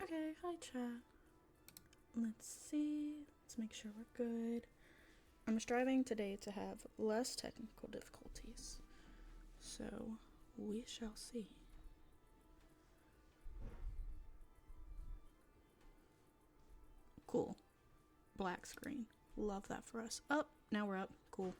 Okay, hi chat. Let's see. Let's make sure we're good. I'm striving today to have less technical difficulties. So, we shall see. Cool. Black screen. Love that for us. Oh, now we're up. Cool.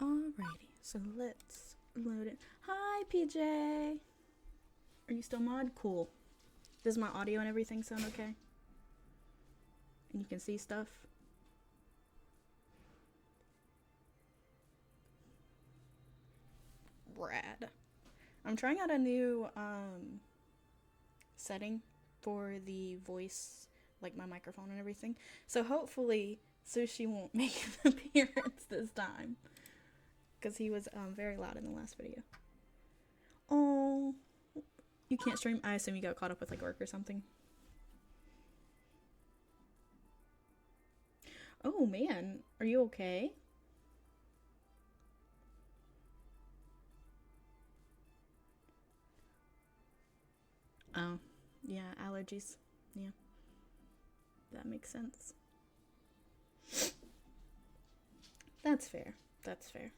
Alrighty, so let's load it. Hi, PJ! Are you still mod? Cool. Does my audio and everything sound okay? And you can see stuff? Rad. I'm trying out a new setting for the voice, like my microphone and everything. So hopefully Sushi won't make an appearance this time. Because he was very loud in the last video. Oh, you can't stream? I assume you got caught up with like work or something. Oh man, are you okay? Oh, yeah, allergies. Yeah, that makes sense. That's fair. That's fair.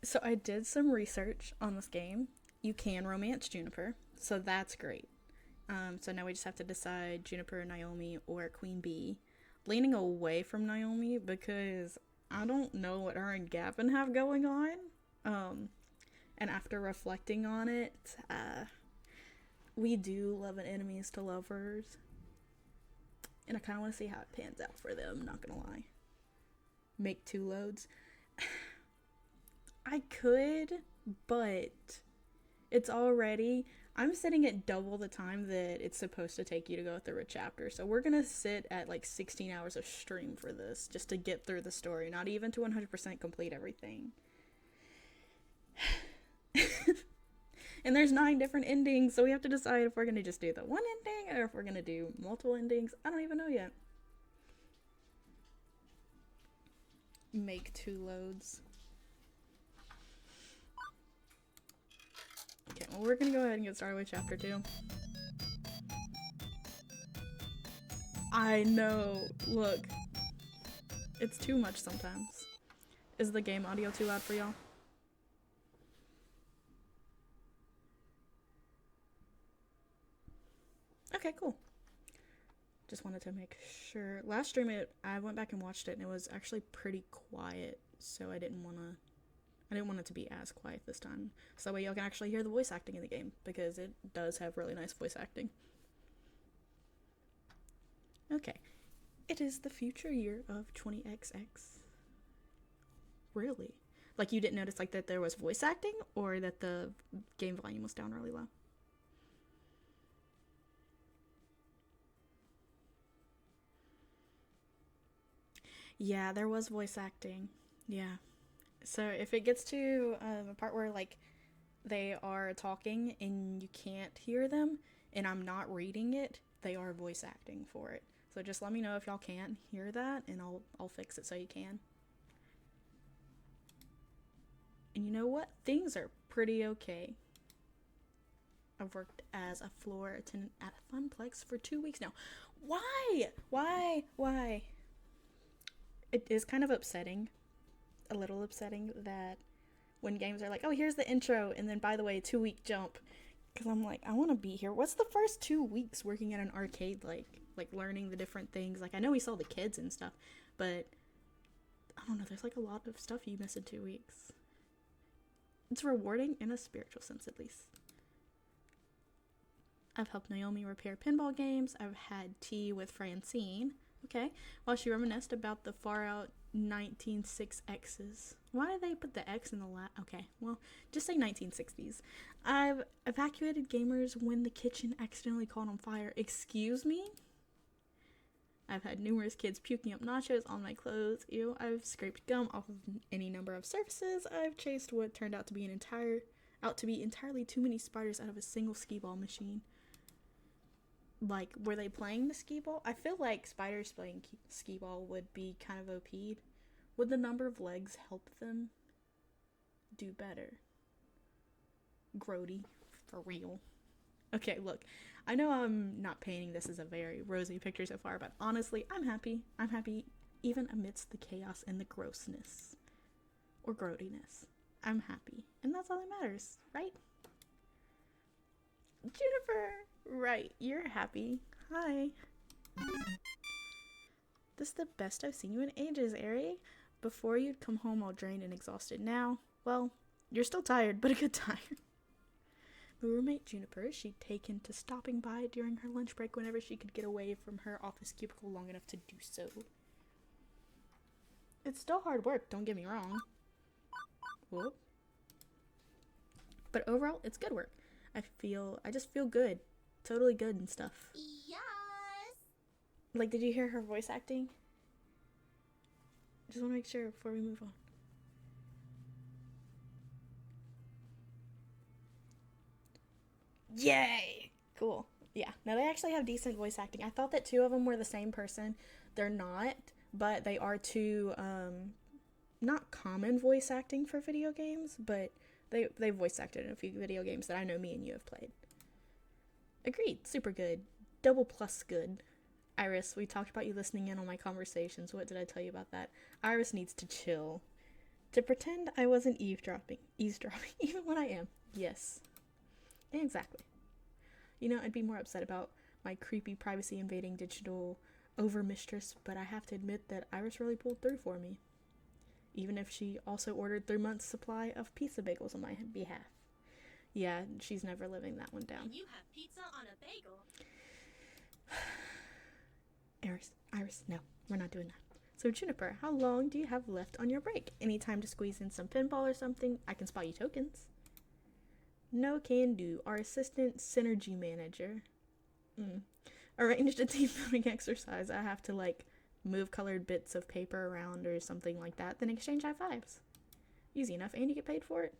So I did some research on this game. You can romance Juniper, so that's great. So now we just have to decide Juniper, Naomi, or Queen Bee. Leaning away from Naomi because I don't know what her and Gavin have going on. And after reflecting on it, we do love an enemies to lovers. And I kind of want to see how it pans out for them, not gonna lie. Make 2 loads. I could, but it's already, I'm sitting at double the time that it's supposed to take you to go through a chapter. So we're gonna sit at like 16 hours of stream for this just to get through the story, not even to 100% complete everything. And there's 9 different endings, so we have to decide if we're gonna just do the one ending or if we're gonna do multiple endings. I don't even know yet. Make 2 loads. Okay, well, we're gonna go ahead and get started with chapter 2. I know. Look. It's too much sometimes. Is the game audio too loud for y'all? Okay, cool. Just wanted to make sure. Last stream, I went back and watched it, and it was actually pretty quiet, so I didn't want it to be as quiet this time. So that way y'all can actually hear the voice acting in the game, because it does have really nice voice acting. Okay. It is the future year of 20XX. Really? Like, you didn't notice like that there was voice acting, or that the game volume was down really low? Yeah, there was voice acting. Yeah. So if it gets to a part where like they are talking and you can't hear them and I'm not reading it, they are voice acting for it. So just let me know if y'all can't hear that and I'll fix it so you can. And you know what? Things are pretty okay. I've worked as a floor attendant at Funplex for 2 weeks now. Why? Why? It is kind of upsetting, a little upsetting, that when games are like, oh, here's the intro, and then by the way, 2-week jump. Because I'm like, I want to be here. What's the first 2 weeks working at an arcade like? Like learning the different things. Like, I know we saw the kids and stuff, but I don't know, there's like a lot of stuff you miss in 2 weeks. It's rewarding in a spiritual sense, at least. I've helped Naomi repair pinball games. I've had tea with Francine, okay, while she reminisced about the far out 1906X's. Why did they put the X in the Okay, well, just say 1960s. I've evacuated gamers when the kitchen accidentally caught on fire. Excuse me? I've had numerous kids puking up nachos on my clothes. Ew, I've scraped gum off of any number of surfaces. I've chased what turned out to be entirely too many spiders out of a single skee ball machine. Like, were they playing the skee ball? I feel like spiders playing skee ball would be kind of OP'd. Would the number of legs help them do better? Grody, for real. Okay, look, I know I'm not painting this as a very rosy picture so far, but honestly, I'm happy. I'm happy even amidst the chaos and the grossness. Or grodiness. I'm happy. And that's all that matters, right? Juniper! Right, you're happy. Hi. This is the best I've seen you in ages, Ari. Before you'd come home all drained and exhausted. Now, well, you're still tired, but a good tired. My roommate Juniper, she'd taken to stopping by during her lunch break whenever she could get away from her office cubicle long enough to do so. It's still hard work, don't get me wrong. Whoop. But overall, it's good work. I just feel good. Totally good and stuff. Yes! Like, did you hear her voice acting? Just want to make sure before we move on. Yay! Cool. Yeah. No, they actually have decent voice acting. I thought that two of them were the same person. They're not, but they are two, not common voice acting for video games, but they voice acted in a few video games that I know me and you have played. Agreed. Super good. Double plus good. Iris, we talked about you listening in on my conversations. What did I tell you about that? Iris needs to chill. To pretend I wasn't eavesdropping, even when I am. Yes. Exactly. You know, I'd be more upset about my creepy privacy invading digital overmistress, but I have to admit that Iris really pulled through for me. Even if she also ordered 3 months' supply of pizza bagels on my behalf. Yeah, she's never living that one down. And you have pizza on a bagel. Iris, no, we're not doing that. So Juniper, how long do you have left on your break? Any time to squeeze in some pinball or something? I can spot you tokens. No can do. Our assistant synergy manager arranged a team building exercise. I have to like move colored bits of paper around or something like that, then exchange high fives. Easy enough, and you get paid for it.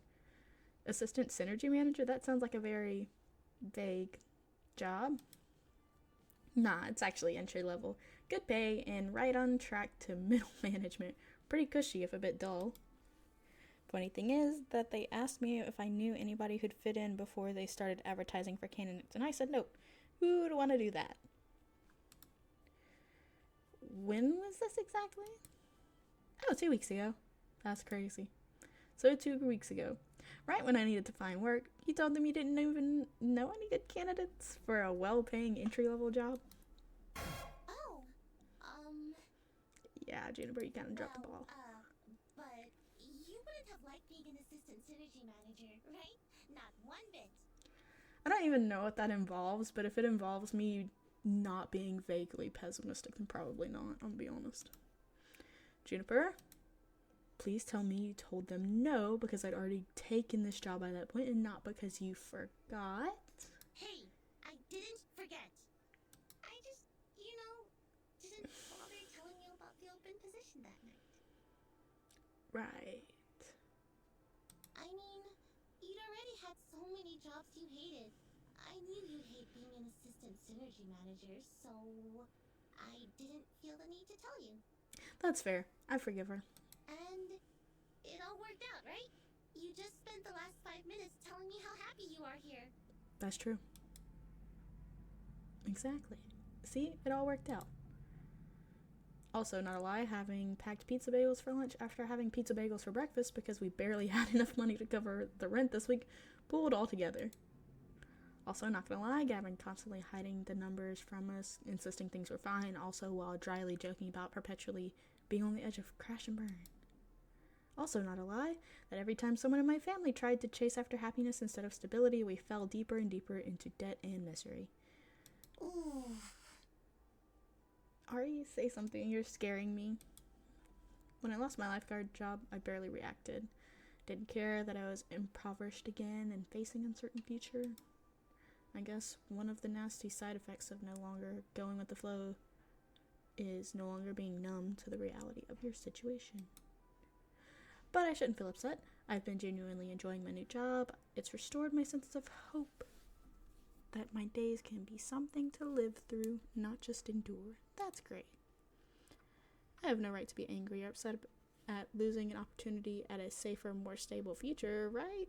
Assistant synergy manager? That sounds like a very vague job. Nah, it's actually entry level. Good pay and right on track to middle management. Pretty cushy if a bit dull. Funny thing is that they asked me if I knew anybody who'd fit in before they started advertising for candidates, and I said nope. Who would want to do that? When was this exactly? Oh, 2 weeks ago. That's crazy. So 2 weeks ago, right when I needed to find work, you told them you didn't even know any good candidates for a well-paying entry-level job? Oh, Yeah, Juniper, you kind of dropped the ball. but you wouldn't have liked being an assistant synergy manager, right? Not one bit. I don't even know what that involves, but if it involves me not being vaguely pessimistic, then probably not, I'm gonna be honest. Juniper, please tell me you told them no because I'd already taken this job by that point and not because you forgot. Hey, I didn't forget. I just, didn't bother telling you about the open position that night. Right. I mean, you'd already had so many jobs you hated. I knew you'd hate being an assistant synergy manager, so I didn't feel the need to tell you. That's fair. I forgive her. And it all worked out, right? You just spent the last 5 minutes telling me how happy you are here. That's true. Exactly. See, it all worked out. Also, not a lie, having packed pizza bagels for lunch after having pizza bagels for breakfast because we barely had enough money to cover the rent this week pulled all together. Also, not gonna lie, Gavin constantly hiding the numbers from us, insisting things were fine, also while dryly joking about perpetually being on the edge of crash and burn. Also, not a lie, that every time someone in my family tried to chase after happiness instead of stability, we fell deeper and deeper into debt and misery. Ooh. Ari, say something, you're scaring me. When I lost my lifeguard job, I barely reacted. Didn't care that I was impoverished again and facing uncertain future. I guess one of the nasty side effects of no longer going with the flow is no longer being numb to the reality of your situation. But I shouldn't feel upset. I've been genuinely enjoying my new job. It's restored my sense of hope that my days can be something to live through, not just endure. That's great. I have no right to be angry or upset at losing an opportunity at a safer, more stable future, right?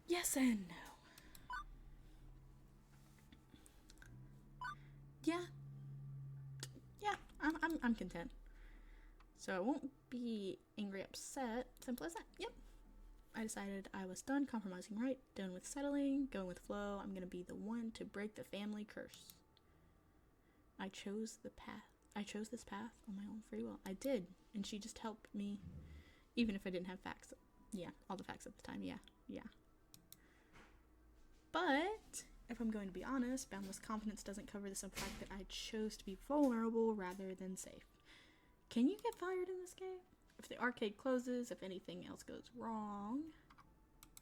Yes and no. Yeah, I'm content. So I won't be angry, upset. Simple as that. Yep. I decided I was done compromising, right? Done with settling, going with flow. I'm gonna be the one to break the family curse. I chose this path on my own free will. I did, and she just helped me, even if I didn't have facts. Yeah, all the facts at the time. Yeah. But if I'm going to be honest, boundless confidence doesn't cover the simple fact that I chose to be vulnerable rather than safe. Can you get fired in this game? If the arcade closes, if anything else goes wrong.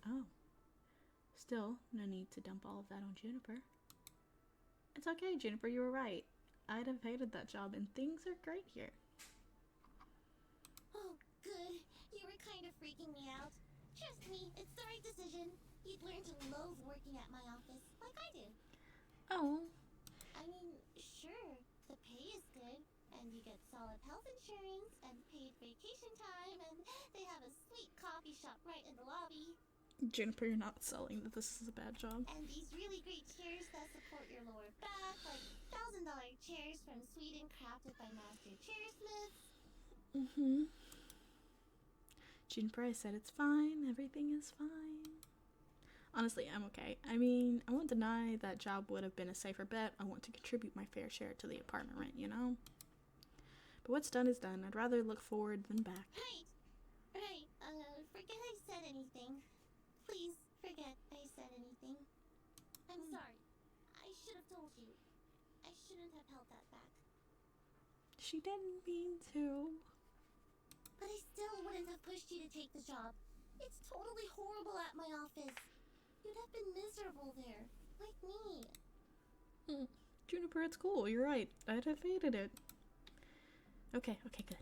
Oh. Still, no need to dump all of that on Juniper. It's okay, Juniper, you were right. I'd have hated that job, and things are great here. Oh, good. You were kind of freaking me out. Trust me, it's the right decision. You'd learn to loathe working at my office, like I did. Oh. I mean, sure, the pay is good, and you get solid health insurance, and paid vacation time, and they have a sweet coffee shop right in the lobby. Juniper, you're not selling that this is a bad job. And these really great chairs that support your lower back, like $1,000 chairs from Sweden crafted by master chairsmiths. Juniper, I said it's fine. Everything is fine. Honestly, I'm okay. I mean, I won't deny that job would have been a safer bet. I want to contribute my fair share to the apartment rent, you know? But what's done is done. I'd rather look forward than back. Right. Forget I said anything. Please, forget I said anything. I'm sorry. I should have told you. I shouldn't have held that back. She didn't mean to. But I still wouldn't have pushed you to take the job. It's totally horrible at my office. You'd have been miserable there, like me. Juniper, it's cool. You're right. I'd have hated it. Okay, good.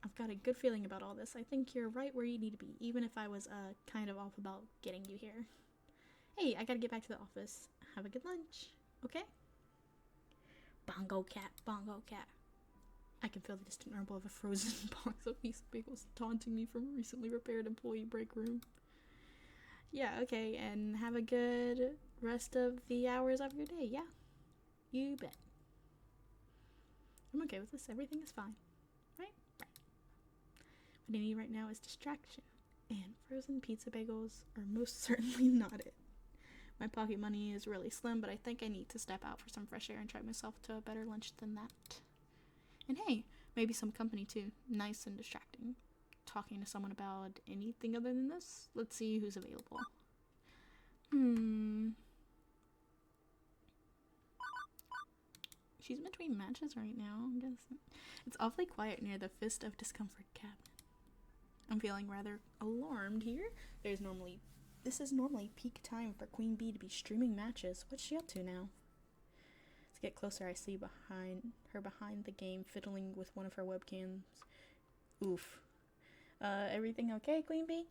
I've got a good feeling about all this. I think you're right where you need to be, even if I was kind of off about getting you here. Hey, I gotta get back to the office. Have a good lunch, okay? Bongo cat, bongo cat. I can feel the distant rumble of a frozen box of pizza bagels taunting me from a recently repaired employee break room. Yeah, okay, and have a good rest of the hours of your day, yeah? You bet. I'm okay with this. Everything is fine. Right? What I need right now is distraction. And frozen pizza bagels are most certainly not it. My pocket money is really slim, but I think I need to step out for some fresh air and treat myself to a better lunch than that. And hey, maybe some company too. Nice and distracting. Talking to someone about anything other than this? Let's see who's available. She's between matches right now, I guess. It's awfully quiet near the Fist of Discomfort cabinet. I'm feeling rather alarmed here. This is normally peak time for Queen Bee to be streaming matches. What's she up to now? To get closer, I see behind the game, fiddling with one of her webcams. Oof. Everything okay, Queen Bee?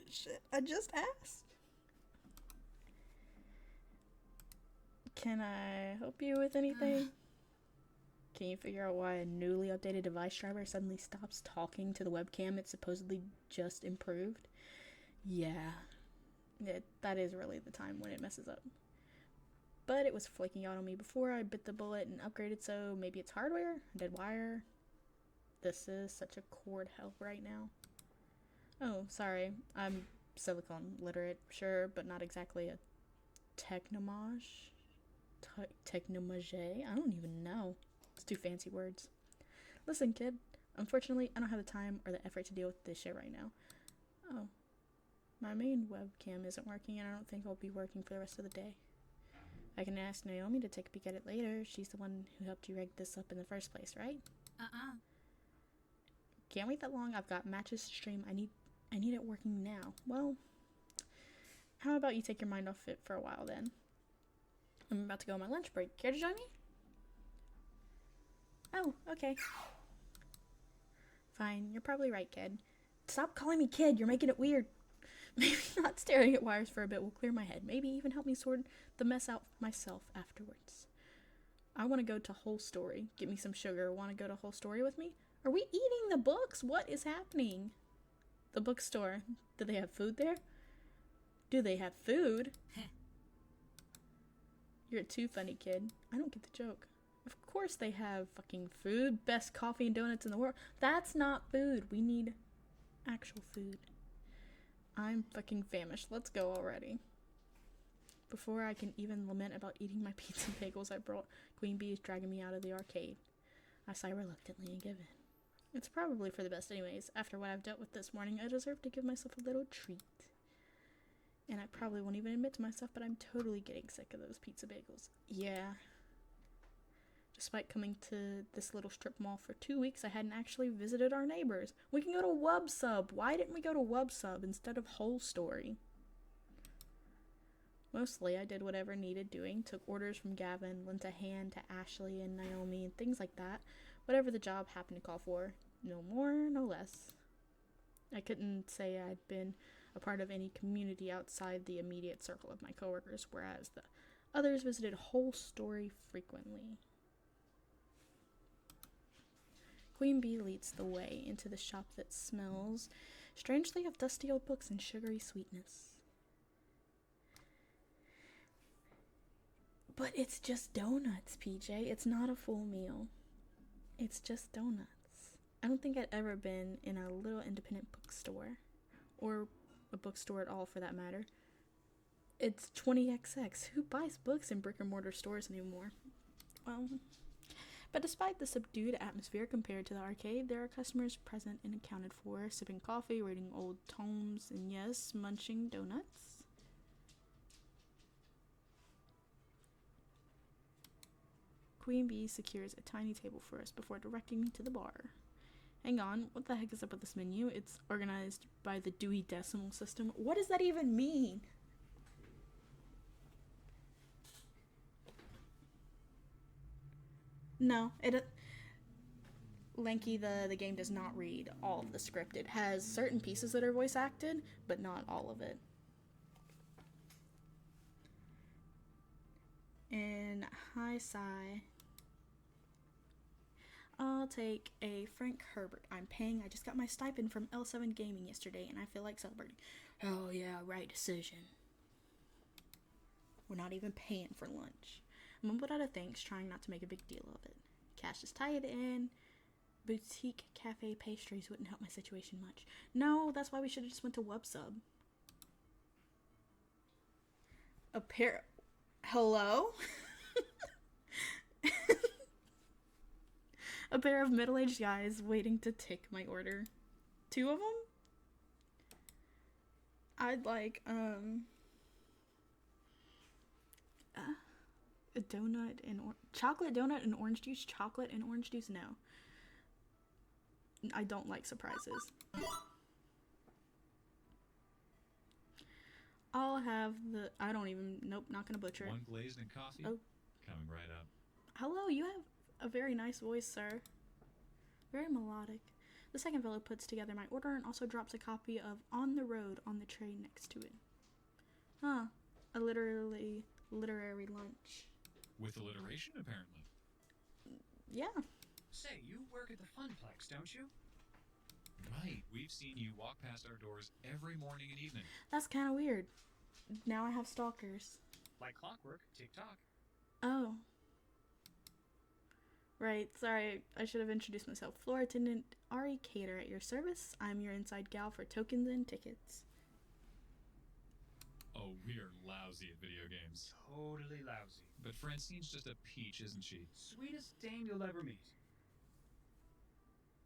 Shit, I just asked. Can I help you with anything? Can you figure out why a newly updated device driver suddenly stops talking to the webcam it supposedly just improved? Yeah, that is really the time when it messes up. But it was flaking out on me before I bit the bullet and upgraded, so maybe it's hardware? Dead wire? This is such a cord help right now. Oh, sorry. I'm silicone literate, sure, but not exactly a technomage? Technomage? I don't even know. It's too fancy words. Listen, kid. Unfortunately, I don't have the time or the effort to deal with this shit right now. Oh. My main webcam isn't working, and I don't think I'll be working for the rest of the day. I can ask Naomi to take a peek at it later. She's the one who helped you rig this up in the first place, right? Can't wait that long. I've got matches to stream. I need it working now. Well, how about you take your mind off it for a while then? I'm about to go on my lunch break. Care to join me? Oh, okay. Fine, you're probably right, kid. Stop calling me kid, you're making it weird. Maybe not staring at wires for a bit will clear my head. Maybe even help me sort the mess out myself afterwards. I want to go to Whole Story. Get me some sugar. Want to go to Whole Story with me? Are we eating the books? What is happening? The bookstore. Do they have food there? Do they have food? You're too funny, kid. I don't get the joke. Of course they have fucking food. Best coffee and donuts in the world. That's not food. We need actual food. I'm fucking famished. Let's go already. Before I can even lament about eating my pizza and bagels I brought, Queen Bee is dragging me out of the arcade. I sigh reluctantly and give in. It's probably for the best anyways. After what I've dealt with this morning, I deserve to give myself a little treat. And I probably won't even admit to myself, but I'm totally getting sick of those pizza bagels. Yeah. Despite coming to this little strip mall for 2 weeks, I hadn't actually visited our neighbors. We can go to Wubsub. Why didn't we go to Wubsub instead of Whole Story? Mostly, I did whatever needed doing. Took orders from Gavin, lent a hand to Ashley and Naomi, and things like that. Whatever the job happened to call for. No more, no less. I couldn't say I'd been a part of any community outside the immediate circle of my coworkers, whereas the others visited Whole Story frequently. Queen Bee leads the way into the shop that smells strangely of dusty old books and sugary sweetness. But it's just donuts, PJ. It's not a full meal. It's just donuts. I don't think I'd ever been in a little independent bookstore, or a bookstore at all for that matter. It's 20XX. Who buys books in brick and mortar stores anymore? Well, but despite the subdued atmosphere compared to the arcade, there are customers present and accounted for, sipping coffee, reading old tomes, and yes, munching donuts. Queen Bee secures a tiny table for us before directing me to the bar. Hang on, what the heck is up with this menu? It's organized by the Dewey Decimal System. What does that even mean? No, Lanky, the game does not read all of the script. It has certain pieces that are voice acted, but not all of it. And hi, Sai. I'll take a Frank Herbert. I'm paying. I just got my stipend from L7 Gaming yesterday, and I feel like celebrating. Oh yeah, right decision. We're not even paying for lunch. I mumbled out of thanks, trying not to make a big deal of it. Cash is tied in. Boutique cafe pastries wouldn't help my situation much. No, that's why we should have just went to Wubsub. Hello? A pair of middle-aged guys waiting to take my order. 2 of them? I'd like, a donut and chocolate donut and orange juice. Chocolate and orange juice, no. I don't like surprises. I'll have the, nope, not gonna butcher it. One glazed and coffee? Oh. Coming right up. Hello, you have a very nice voice, sir. Very melodic. The second fellow puts together my order and also drops a copy of On the Road on the tray next to it. Huh. A literary lunch. With alliteration, apparently. Yeah. Say, you work at the Funplex, don't you? Right. We've seen you walk past our doors every morning and evening. That's kind of weird. Now I have stalkers. Like clockwork, tick-tock. Oh. Right, sorry, I should have introduced myself. Floor attendant Ari Cater at your service. I'm your inside gal for tokens and tickets. Oh, we're lousy at video games. Totally lousy. But Francine's just a peach, isn't she? Sweetest dame you'll ever meet.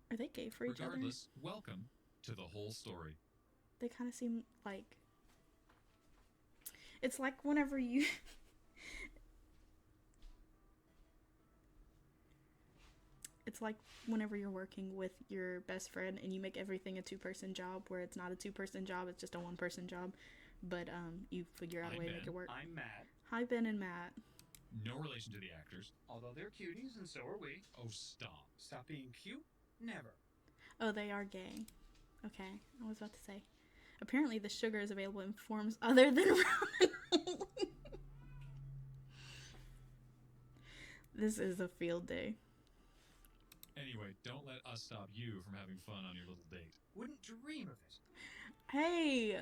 Are they gay for each other? Regardless, welcome to the whole story. They kind of seem like... It's like whenever you... It's like whenever you're working with your best friend and you make everything a 2-person job, where it's not a 2-person job, it's just a 1-person job. But you figure out a way to make it work. I'm Matt. Hi, Ben and Matt. No relation to the actors. Although they're cuties, and so are we. Oh, stop. Stop being cute? Never. Oh, they are gay. Okay, I was about to say. Apparently, the sugar is available in forms other than ramen. This is a field day. Anyway, don't let us stop you from having fun on your little date. Wouldn't dream of it. Hey!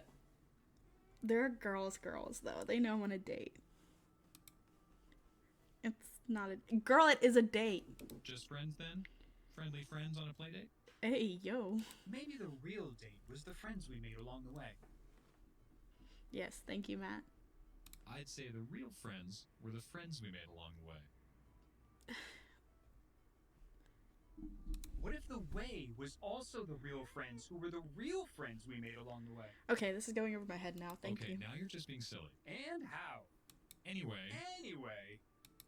They're girls, though. They know I'm on a date. It's not a... Girl, it is a date. Just friends then? Friendly friends on a play date? Hey, yo. Maybe the real date was the friends we made along the way. Yes, thank you, Matt. I'd say the real friends were the friends we made along the way. What if the way was also the real friends who were the real friends we made along the way? Okay, this is going over my head now. Thank okay, you. now you're just being silly. And how? Anyway, Anyway,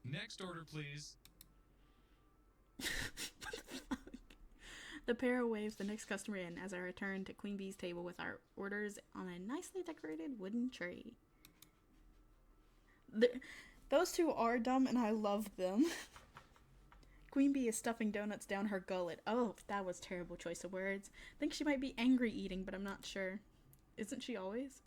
next order, please. What the fuck? The pair waves the next customer in as I return to Queen Bee's table with our orders on a nicely decorated wooden tray. Those two are dumb and I love them. Queen Bee is stuffing donuts down her gullet. Oh, that was terrible choice of words. I think she might be angry eating, but I'm not sure. Isn't she always?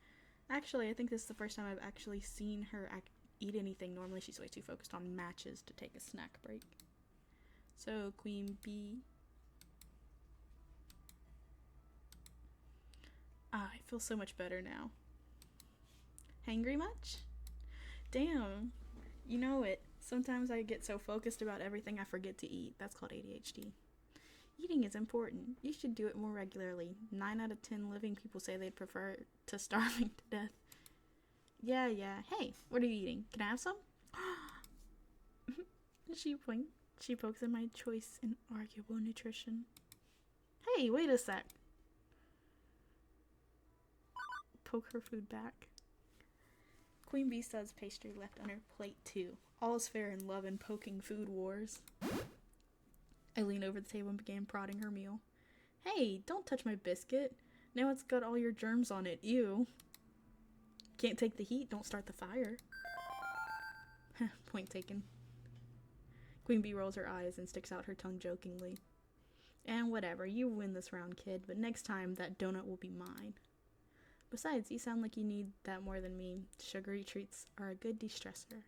Actually, I think this is the first time I've actually seen her eat anything. Normally she's way too focused on matches to take a snack break. So, Queen Bee. Ah, I feel so much better now. Hangry much? Damn. You know it. Sometimes I get so focused about everything I forget to eat. That's called ADHD. Eating is important. You should do it more regularly. 9 out of 10 living people say they'd prefer to starving to death. Yeah. Hey, what are you eating? Can I have some? She pokes at my choice in arguable nutrition. Hey, wait a sec. Poke her food back. Queen Bee studs pastry left on her plate too. All's fair in love and poking food wars. I leaned over the table and began prodding her meal. Hey, don't touch my biscuit. Now it's got all your germs on it. Ew. Can't take the heat, don't start the fire. Point taken. Queen Bee rolls her eyes and sticks out her tongue jokingly. And whatever, you win this round, kid, but next time that donut will be mine. Besides, you sound like you need that more than me. Sugary treats are a good de-stressor.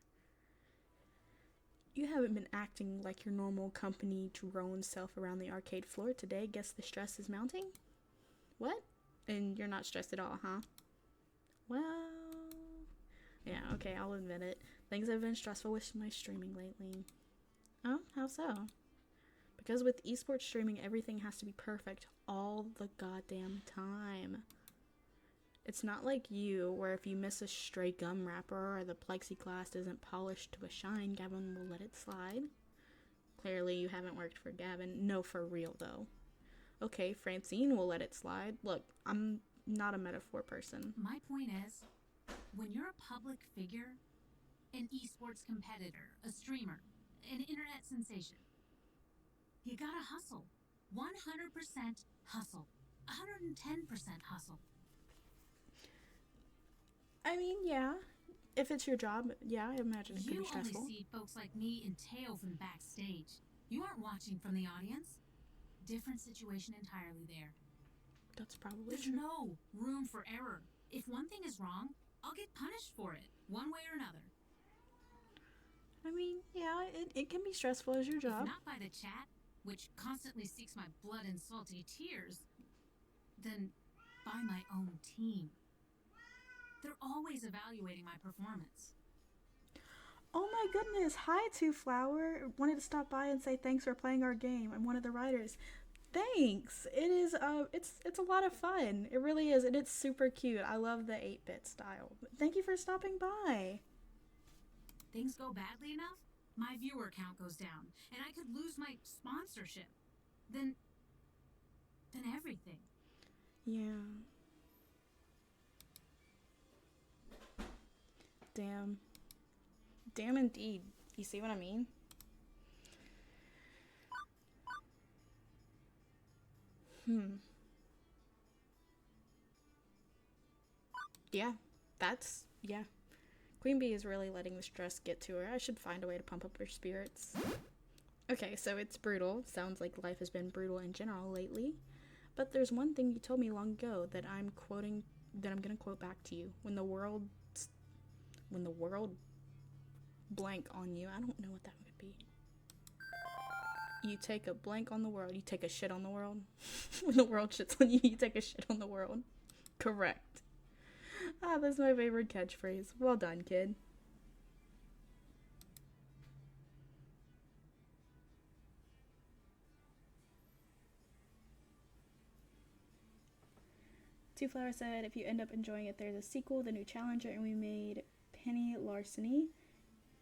You haven't been acting like your normal company drone self around the arcade floor today. Guess the stress is mounting? What? And you're not stressed at all, huh? Well... yeah, okay, I'll admit it. Things have been stressful with my streaming lately. Oh, how so? Because with esports streaming, everything has to be perfect all the goddamn time. It's not like you, where if you miss a stray gum wrapper or the plexiglass isn't polished to a shine, Gavin will let it slide. Clearly, you haven't worked for Gavin. No, for real, though. Okay, Francine will let it slide. Look, I'm not a metaphor person. My point is, when you're a public figure, an esports competitor, a streamer, an internet sensation, you gotta hustle. 100% hustle. 110% hustle. I mean, yeah. If it's your job, yeah, I imagine it could You be stressful. only see folks like me in tail from backstage. You aren't watching from the audience. Different situation entirely there. That's probably There's true. no room for error. If one thing is wrong, I'll get punished for it, one way or another. I mean, yeah, it can be stressful as your If job. not by the chat, which constantly seeks my blood and salty tears, then by my own team. They're always evaluating my performance. Oh my goodness, hi Two Flower. Wanted to stop by and say thanks for playing our game. I'm one of the writers. Thanks. It is it's a lot of fun. It really is, and it's super cute. I love the 8-bit style. Thank you for stopping by. Things go badly enough, my viewer count goes down, and I could lose my sponsorship. Then everything. Yeah. Damn. Damn indeed. You see what I mean? Yeah. Queen Bee is really letting the stress get to her. I should find a way to pump up her spirits. Okay, so it's brutal. Sounds like life has been brutal in general lately. But there's one thing you told me long ago that I'm gonna quote back to you. When the world blank on you, I don't know what that would be. You take a blank on the world, you take a shit on the world. When the world shits on you, you take a shit on the world. Correct. Ah, that's my favorite catchphrase. Well done, kid. Two Flower said, if you end up enjoying it, there's a sequel, The New Challenger, and we made Penny Larceny,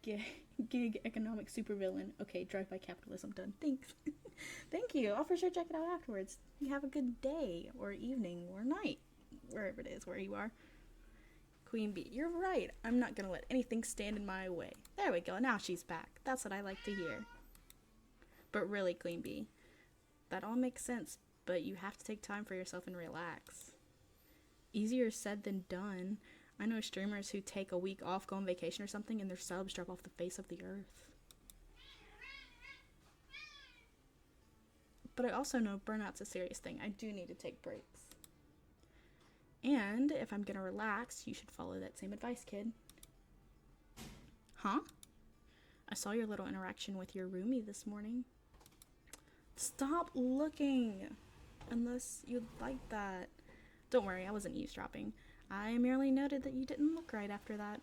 gig economic supervillain. Okay, drive-by capitalism done. Thanks. Thank you. I'll for sure check it out afterwards. You have a good day, or evening, or night, wherever it is where you are. Queen Bee, you're right. I'm not gonna let anything stand in my way. There we go. Now she's back. That's what I like to hear. But really, Queen Bee, that all makes sense, but you have to take time for yourself and relax. Easier said than done. I know streamers who take a week off, go on vacation or something, and their subs drop off the face of the earth. But I also know burnout's a serious thing. I do need to take breaks. And if I'm gonna relax, you should follow that same advice, kid. Huh? I saw your little interaction with your roomie this morning. Stop looking! Unless you'd like that. Don't worry, I wasn't eavesdropping. I merely noted that you didn't look right after that.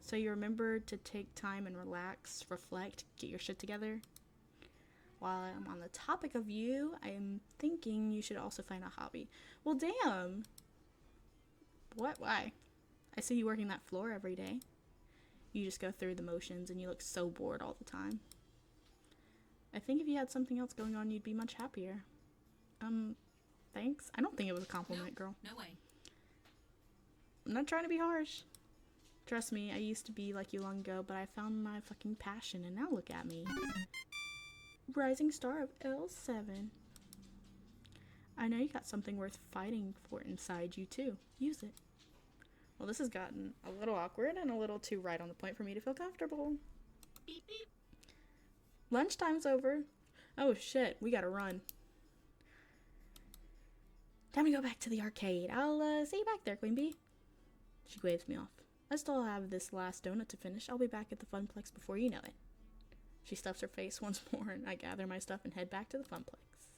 So you remembered to take time and relax, reflect, get your shit together? While I'm on the topic of you, I'm thinking you should also find a hobby. Well, damn! What? Why? I see you working that floor every day. You just go through the motions and you look so bored all the time. I think if you had something else going on, you'd be much happier. Thanks? I don't think it was a compliment, girl. No way. I'm not trying to be harsh. Trust me, I used to be like you long ago, but I found my fucking passion, and now look at me. Rising star of L7. I know you got something worth fighting for inside you, too. Use it. Well, this has gotten a little awkward and a little too right on the point for me to feel comfortable. Beep, beep. Lunchtime's over. Oh, shit. We gotta run. Time to go back to the arcade. I'll see you back there, Queen Bee. She waves me off. I still have this last donut to finish. I'll be back at the Funplex before you know it. She stuffs her face once more, and I gather my stuff and head back to the Funplex.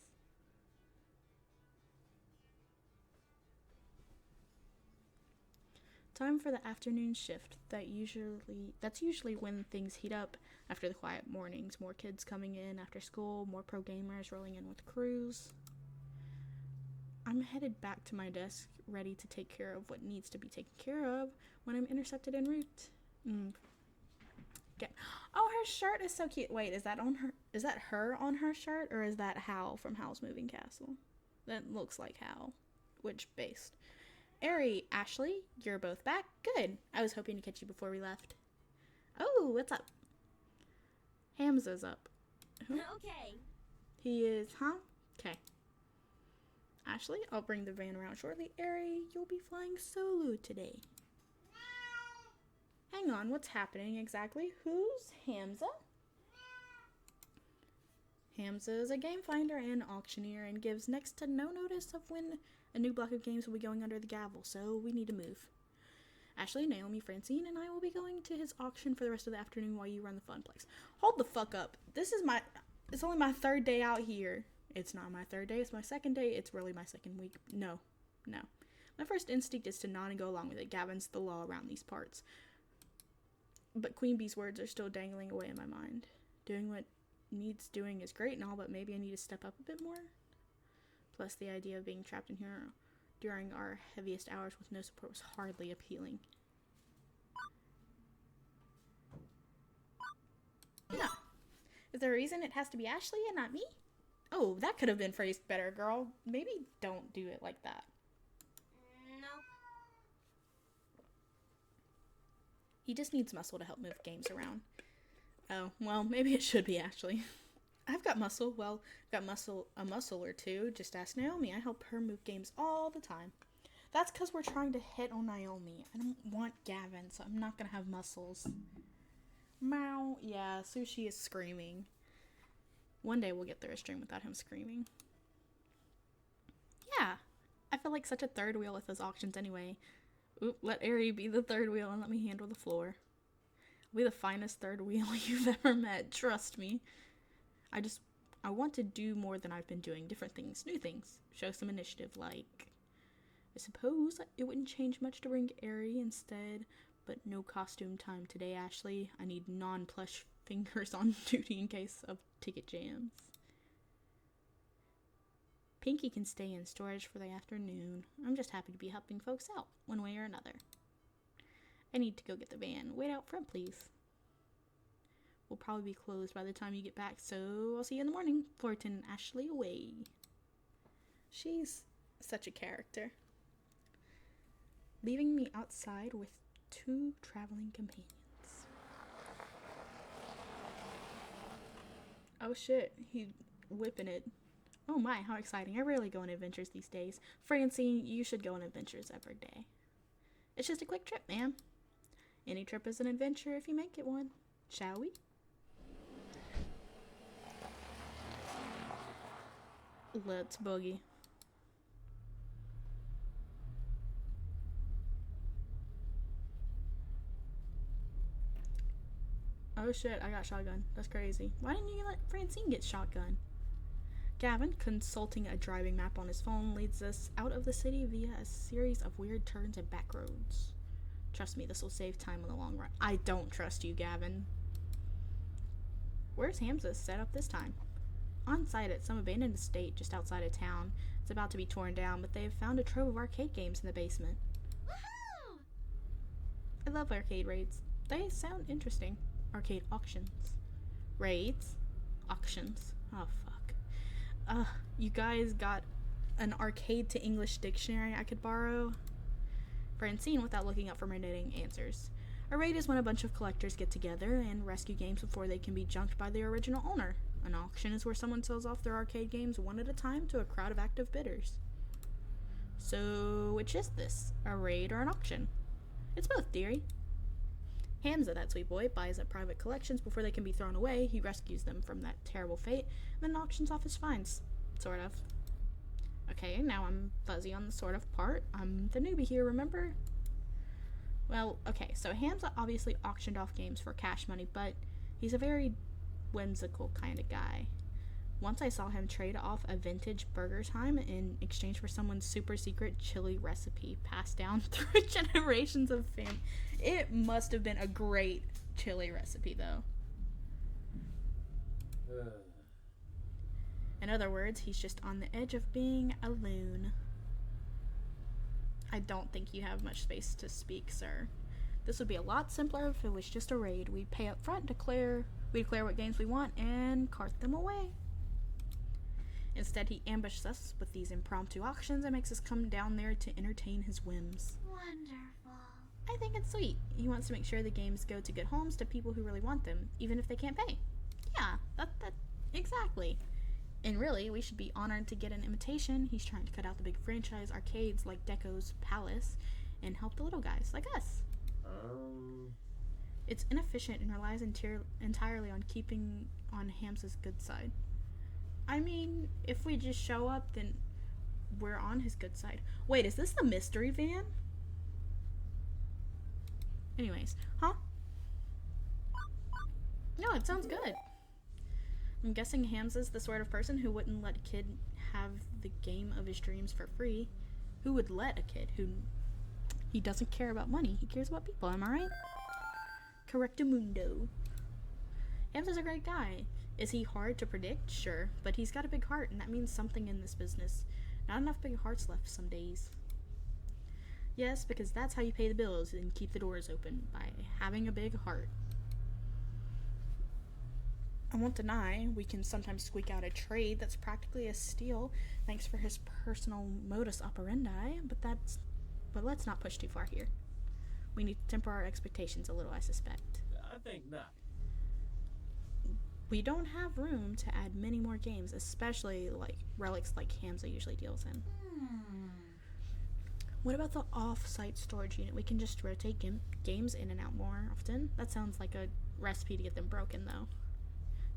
Time for the afternoon shift. That's usually when things heat up after the quiet mornings. More kids coming in after school, more pro gamers rolling in with crews. I'm headed back to my desk, ready to take care of what needs to be taken care of when I'm intercepted en route. Oh, her shirt is so cute. Wait, is that her on her shirt, or is that Hal from Hal's Moving Castle? That looks like Hal. Which based? Ari, Ashley, you're both back? Good. I was hoping to catch you before we left. Oh, what's up? Hamza's up. Who? Okay. He is, huh? Okay. Ashley, I'll bring the van around shortly. Ari, you'll be flying solo today. Hang on, what's happening exactly? Who's Hamza? Hamza is a game finder and auctioneer and gives next to no notice of when a new block of games will be going under the gavel, so we need to move. Ashley, Naomi, Francine, and I will be going to his auction for the rest of the afternoon while you run the Funplex. Hold the fuck up. It's only my third day out here. It's not my third day, it's my second day. It's really my second week. No. My first instinct is to nod and go along with it. Gavin's the law around these parts. But Queen Bee's words are still dangling away in my mind. Doing what needs doing is great and all, but maybe I need to step up a bit more. Plus, the idea of being trapped in here during our heaviest hours with no support was hardly appealing. No. Is there a reason it has to be Ashley and not me? Oh, that could have been phrased better, girl. Maybe don't do it like that. No. He just needs muscle to help move games around. Oh, well, maybe it should be Ashley. I've got muscle. Well, got a muscle or two. Just ask Naomi. I help her move games all the time. That's because we're trying to hit on Naomi. I don't want Gavin, so I'm not gonna have muscles. Meow. Yeah, Sushi is screaming. One day we'll get through a stream without him screaming. Yeah. I feel like such a third wheel with those auctions anyway. Oop, let Ari be the third wheel and let me handle the floor. I'll be the finest third wheel you've ever met, trust me. I want to do more than I've been doing. Different things, new things. Show some initiative, like... I suppose it wouldn't change much to bring Ari instead, but no costume time today, Ashley. I need non-plush fingers on duty in case of ticket jams. Pinky can stay in storage for the afternoon. I'm just happy to be helping folks out, one way or another. I need to go get the van. Wait out front, please. We'll probably be closed by the time you get back, so I'll see you in the morning. Fullerton and Ashley away. She's such a character. Leaving me outside with 2 traveling companions. Oh shit, he's whipping it. Oh my, how exciting. I rarely go on adventures these days. Francine, you should go on adventures every day. It's just a quick trip, ma'am. Any trip is an adventure if you make it one. Shall we? Let's boogie. Oh shit, I got shotgun. That's crazy. Why didn't you let Francine get shotgun? Gavin, consulting a driving map on his phone, leads us out of the city via a series of weird turns and back roads. Trust me, this will save time in the long run. I don't trust you, Gavin. Where's Hamza set up this time? On site at some abandoned estate just outside of town. It's about to be torn down, but they have found a trove of arcade games in the basement. Woohoo! I love arcade raids. They sound interesting. Arcade auctions. Raids. Auctions. Oh, fuck. You guys got an arcade to English dictionary I could borrow? Francine, without looking up from her knitting, answers. A raid is when a bunch of collectors get together and rescue games before they can be junked by their original owner. An auction is where someone sells off their arcade games one at a time to a crowd of active bidders. So, which is this? A raid or an auction? It's both, dearie. Hamza, that sweet boy, buys up private collections before they can be thrown away. He rescues them from that terrible fate, and then auctions off his finds. Sort of. Okay, now I'm fuzzy on the sort of part. I'm the newbie here, remember? Well, okay, so Hamza obviously auctioned off games for cash money, but he's a very whimsical kind of guy. Once I saw him trade off a vintage Burger Time in exchange for someone's super secret chili recipe passed down through generations of fame. It must have been a great chili recipe, though. In other words, he's just on the edge of being a loon. I don't think you have much space to speak, sir. This would be a lot simpler if it was just a raid. We'd pay up front, we declare what games we want, and cart them away. Instead, he ambushes us with these impromptu auctions and makes us come down there to entertain his whims. Wonderful. I think it's sweet. He wants to make sure the games go to good homes to people who really want them, even if they can't pay. Yeah, that exactly. And really, we should be honored to get an invitation. He's trying to cut out the big franchise arcades like Deco's Palace and help the little guys like us. It's inefficient and relies entirely on keeping on Hamza's good side. I mean, if we just show up, then we're on his good side. Wait, is this the mystery van? Anyways, huh? No, it sounds good. I'm guessing Hamza's the sort of person who wouldn't let a kid have the game of his dreams for free. Who would let a kid who... He doesn't care about money. He cares about people, am I right? Correctamundo. Hamza's a great guy. Is he hard to predict? Sure, but he's got a big heart, and that means something in this business. Not enough big hearts left some days. Yes, because that's how you pay the bills and keep the doors open, by having a big heart. I won't deny we can sometimes squeak out a trade that's practically a steal, thanks for his personal modus operandi, but let's not push too far here. We need to temper our expectations a little, I suspect. I think not. We don't have room to add many more games, especially like relics like Hamza usually deals in. What about the off-site storage unit? We can just rotate games in and out more often. That sounds like a recipe to get them broken, though.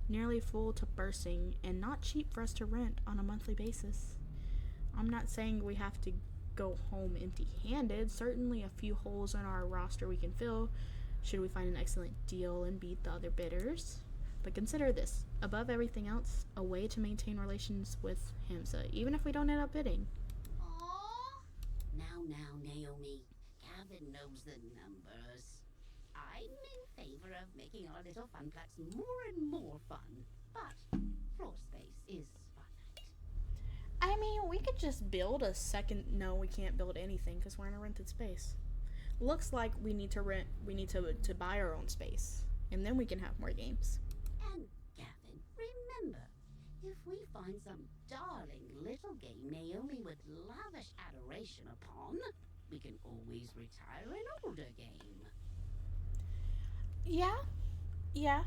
Nearly full to bursting, and not cheap for us to rent on a monthly basis. I'm not saying we have to go home empty-handed. Certainly a few holes in our roster we can fill, should we find an excellent deal and beat the other bidders. But consider this, above everything else, a way to maintain relations with Hamza, even if we don't end up bidding. Aww. Now, Naomi. Gavin knows the numbers. I'm in favor of making our little funplex more and more fun, but floor space is finite. I mean, we could just build a second. No, we can't build anything because we're in a rented space. Looks like we need to rent. We need to buy our own space, and then we can have more games. And Gavin, remember, if we find some darling little game Naomi would lavish adoration upon, we can always retire an older game. Yeah.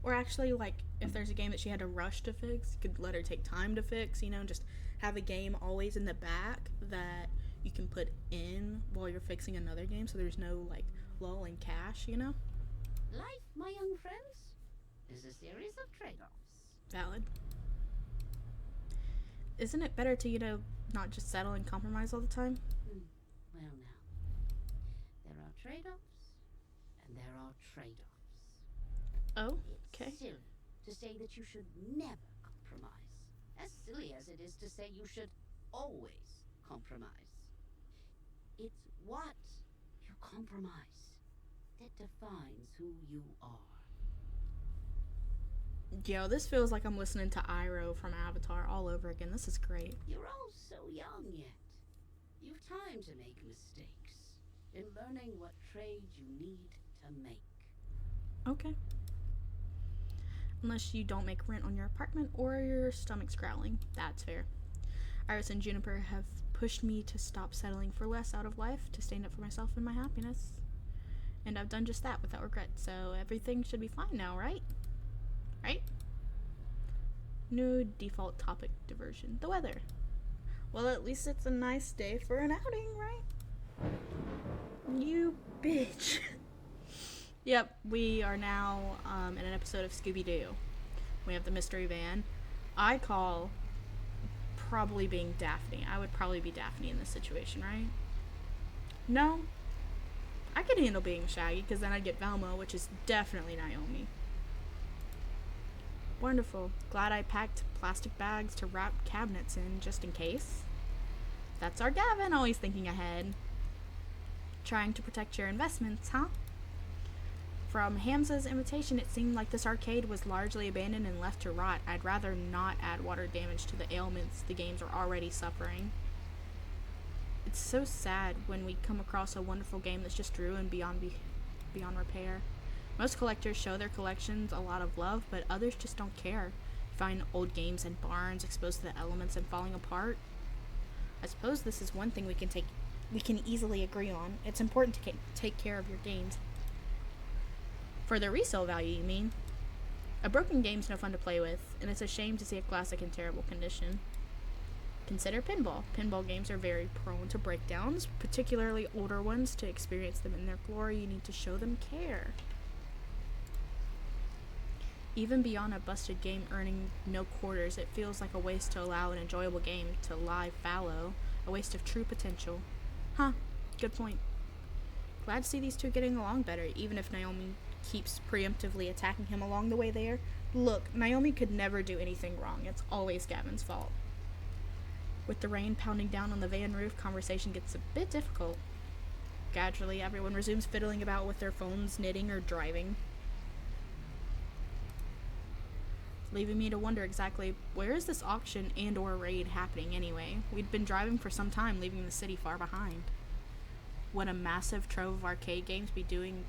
Or actually, like, if there's a game that she had to rush to fix, you could let her take time to fix, just have a game always in the back that you can put in while you're fixing another game so there's no, like, lull in cash, Life, my young friends, is a series of trade-offs. Valid. Isn't it better to, not just settle and compromise all the time? Well, now, there are trade-offs, and there are trade-offs. Oh, It's okay. silly to say that you should never compromise, as silly as it is to say you should always compromise. It's what you compromise that defines who you are. Yo, this feels like I'm listening to Iroh from Avatar all over again. This is great. You're all so young yet. You've time to make mistakes in learning what trade you need to make. Okay. Unless you don't make rent on your apartment or your stomach's growling. That's fair. Iris and Juniper have pushed me to stop settling for less out of life, to stand up for myself and my happiness. And I've done just that without regret, so everything should be fine now, right? Right? New default topic diversion. The weather. Well, at least it's a nice day for an outing, right? You bitch. Yep, we are now in an episode of Scooby-Doo. We have the mystery van. I call probably being Daphne. I would probably be Daphne in this situation, right? No? I could handle being Shaggy, because then I'd get Velma, which is definitely Naomi. Wonderful. Glad I packed plastic bags to wrap cabinets in, just in case. That's our Gavin, always thinking ahead. Trying to protect your investments, huh? From Hamza's invitation, it seemed like this arcade was largely abandoned and left to rot. I'd rather not add water damage to the ailments the games are already suffering. It's so sad when we come across a wonderful game that's just ruined beyond repair. Most collectors show their collections a lot of love, but others just don't care. You find old games in barns exposed to the elements and falling apart. I suppose this is one thing we can easily agree on. It's important to take care of your games. For their resale value, you mean? A broken game's no fun to play with, and it's a shame to see a classic in terrible condition. Consider pinball. Pinball games are very prone to breakdowns, particularly older ones. To experience them in their glory, you need to show them care. Even beyond a busted game earning no quarters, it feels like a waste to allow an enjoyable game to lie fallow, a waste of true potential. Huh, good point. Glad to see these two getting along better, even if Naomi keeps preemptively attacking him along the way there. Look, Naomi could never do anything wrong. It's always Gavin's fault. With the rain pounding down on the van roof, conversation gets a bit difficult. Gradually, everyone resumes fiddling about with their phones, knitting, or driving, leaving me to wonder exactly where is this auction and or raid happening anyway. We'd been driving for some time, leaving the city far behind. What would a massive trove of arcade games be doing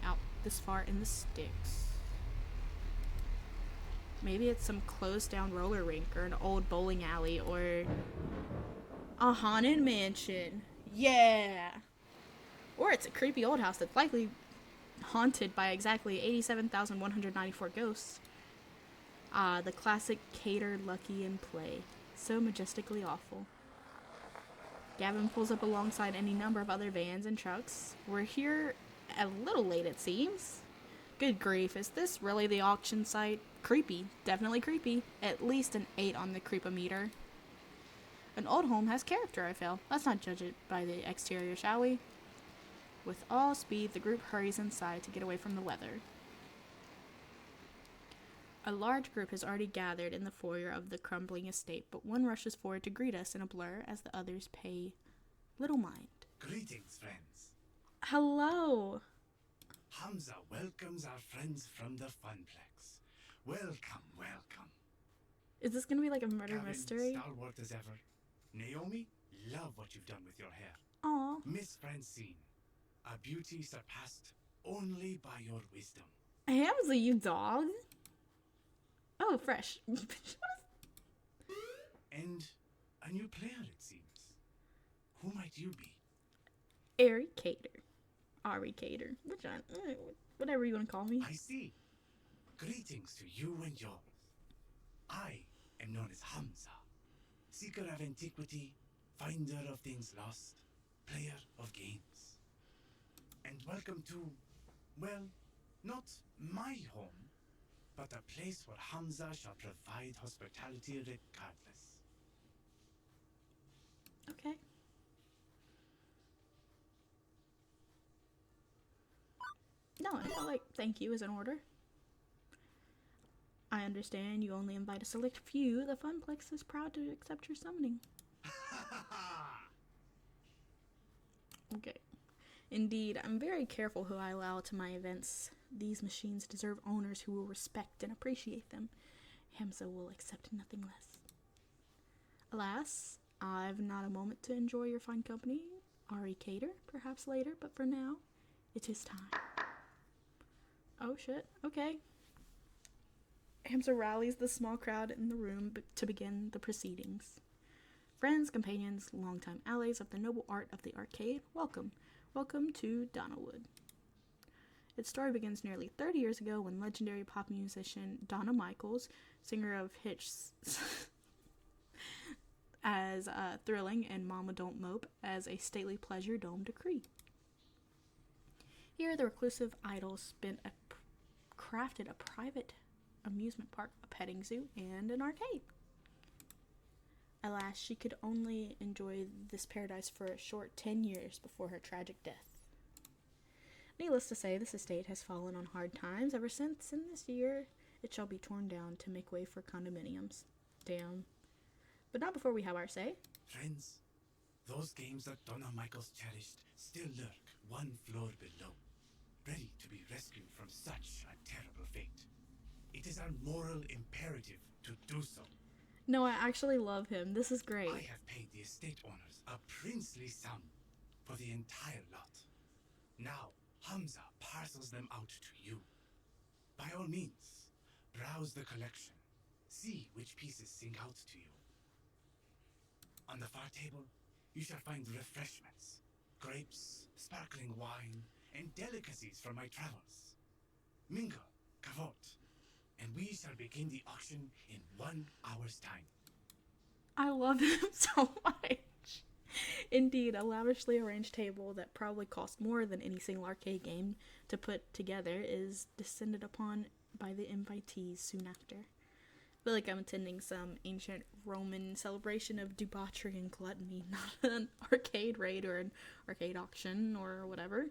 out this far in the sticks? Maybe it's some closed down roller rink or an old bowling alley or a haunted mansion. Yeah! Or it's a creepy old house that's likely haunted by exactly 87,194 ghosts. Ah, the classic cater lucky in play. So majestically awful. Gavin pulls up alongside any number of other vans and trucks. We're here a little late, it seems. Good grief, is this really the auction site? Creepy. Definitely creepy. At least an 8 on the creepometer. An old home has character, I feel. Let's not judge it by the exterior, shall we? With all speed, the group hurries inside to get away from the weather. A large group has already gathered in the foyer of the crumbling estate, but one rushes forward to greet us in a blur as the others pay little mind. Greetings, friends. Hello! Hamza welcomes our friends from the Funplex. Welcome, welcome. Is this gonna be like a murder Gavin, mystery? stalwart as ever. Naomi, love what you've done with your hair. Aw. Miss Francine, a beauty surpassed only by your wisdom. Hamza, you dog? Oh, fresh. And a new player, it seems. Who might you be? Ari Cater. Ari Cater. Which one? Whatever you want to call me. I see. Greetings to you and yours. I am known as Hamza, seeker of antiquity, finder of things lost, player of games. And welcome to, well, not my home, but a place where Hamza shall provide hospitality regardless. Okay. No, I felt like thank you is in order. I understand you only invite a select few. The Funplex is proud to accept your summoning. Okay. Indeed, I'm very careful who I allow to my events. These machines deserve owners who will respect and appreciate them. Hamza will accept nothing less. Alas, I've not a moment to enjoy your fine company. Ari Cater, perhaps later, but for now, it is time. Oh shit, okay. Hamza rallies the small crowd in the room to begin the proceedings. Friends, companions, longtime allies of the noble art of the arcade, welcome. Welcome to Donnawood. Its story begins nearly 30 years ago when legendary pop musician Donna Michaels, singer of hits as Thrilling and Mama Don't Mope, as a stately pleasure dome decree. Here, the reclusive idol crafted a private amusement park, a petting zoo, and an arcade. Alas, she could only enjoy this paradise for a short 10 years before her tragic death. Needless to say, this estate has fallen on hard times ever since, and this year it shall be torn down to make way for condominiums. Damn. But not before we have our say. Friends, those games that Donna Michaels cherished still lurk one floor below, ready to be rescued from such a terrible fate. It is our moral imperative to do so. No, I actually love him. This is great. I have paid the estate owners a princely sum for the entire lot. Now, Hamza parcels them out to you. By all means, browse the collection. See which pieces sing out to you. On the far table, you shall find refreshments, grapes, sparkling wine, and delicacies from my travels. Mingle, cavote, and we shall begin the auction in 1 hour's time. I love him so much. Indeed, a lavishly arranged table that probably cost more than any single arcade game to put together is descended upon by the invitees soon after. I feel like I'm attending some ancient Roman celebration of debauchery and gluttony, not an arcade raid or an arcade auction or whatever.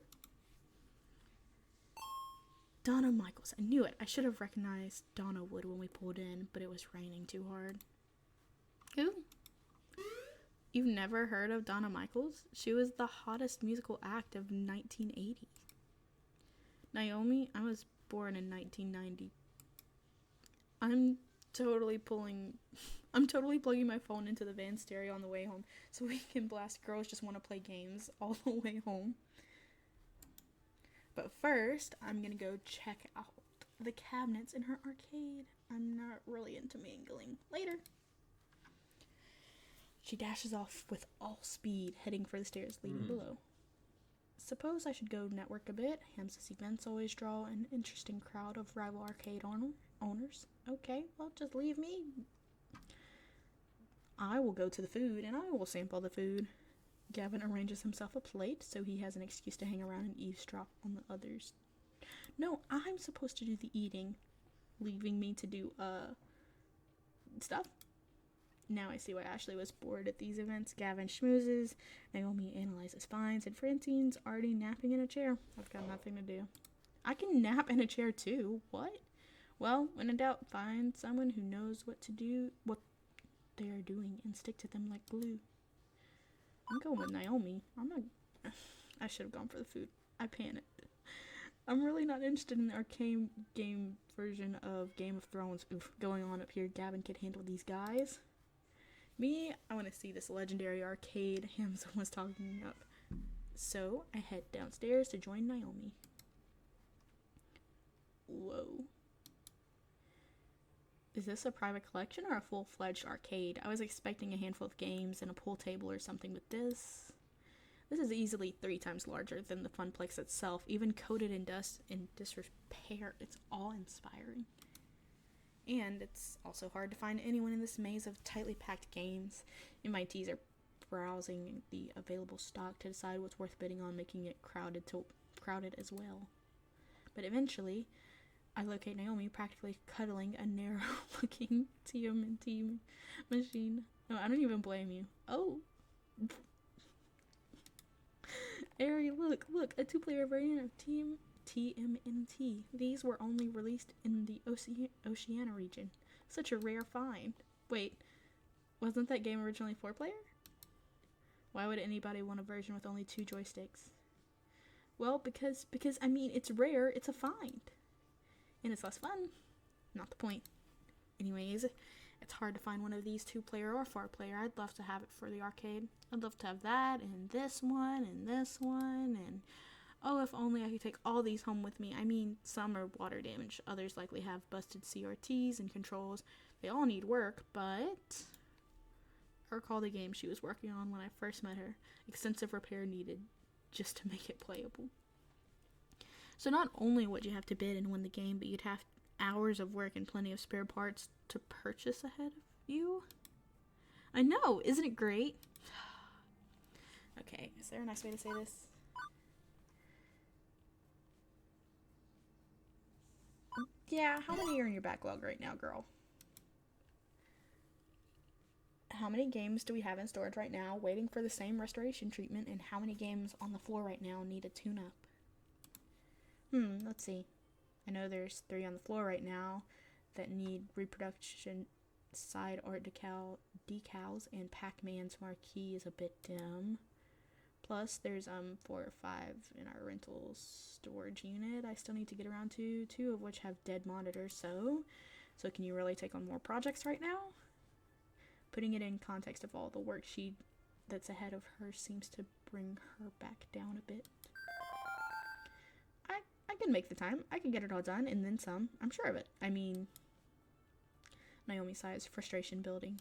Donna Michaels. I knew it. I should have recognized Donnawood when we pulled in, but it was raining too hard. Who? You've never heard of Donna Michaels? She was the hottest musical act of 1980. Naomi, I was born in 1990. I'm totally plugging my phone into the van stereo on the way home so we can blast Girls Just Want to Play Games all the way home. But first, I'm gonna go check out the cabinets in her arcade. I'm not really into mingling. Later. She dashes off with all speed, heading for the stairs leading below. Suppose I should go network a bit. Hamza's events always draw an interesting crowd of rival arcade owners. Okay, well, just leave me. I will go to the food and I will sample the food. Gavin arranges himself a plate so he has an excuse to hang around and eavesdrop on the others. No, I'm supposed to do the eating, leaving me to do, stuff. Now I see why Ashley was bored at these events. Gavin schmoozes, Naomi analyzes finds, and Francine's already napping in a chair. I've got nothing to do. I can nap in a chair too. What? Well, when in doubt, find someone who knows what to do, what they are doing, and stick to them like glue. I'm going with Naomi. I should have gone for the food. I panicked. I'm really not interested in the arcade game version of Game of Thrones going on up here. Gavin could handle these guys. Me, I want to see this legendary arcade Hamza was talking up. So, I head downstairs to join Naomi. Whoa. Is this a private collection or a full-fledged arcade? I was expecting a handful of games and a pool table or something, but this is easily 3 times larger than the Funplex itself, even coated in dust and disrepair. It's awe-inspiring. And it's also hard to find anyone in this maze of tightly packed games. MITs are browsing the available stock to decide what's worth bidding on, making it crowded as well. But eventually, I locate Naomi practically cuddling a narrow-looking TMNT machine. No, I don't even blame you. Oh! Ari, look, a 2-player variant of TMNT. These were only released in the Oceania region. Such a rare find. Wait, wasn't that game originally 4-player? Why would anybody want a version with only 2 joysticks? Well, because I mean, it's rare, it's a find. And it's less fun. Not the point. Anyways, it's hard to find one of these 2-player or 4-player. I'd love to have it for the arcade. I'd love to have that, and this one, and oh, if only I could take all these home with me. I mean, some are water damaged. Others likely have busted CRTs and controls. They all need work, but I recall the game she was working on when I first met her. Extensive repair needed just to make it playable. So not only would you have to bid and win the game, but you'd have hours of work and plenty of spare parts to purchase ahead of you. I know, isn't it great? Okay, is there a nice way to say this? Yeah, how many are in your backlog right now, girl? How many games do we have in storage right now waiting for the same restoration treatment, and how many games on the floor right now need a tune-up? Let's see. I know there's 3 on the floor right now that need reproduction side art decals, and Pac-Man's marquee is a bit dim. Plus, there's 4 or 5 in our rental storage unit I still need to get around to, 2 of which have dead monitors, so can you really take on more projects right now? Putting it in context of all the work that's ahead of her seems to bring her back down a bit. I can make the time. I can get it all done, and then some. I'm sure of it. I mean, Naomi sighs, frustration building.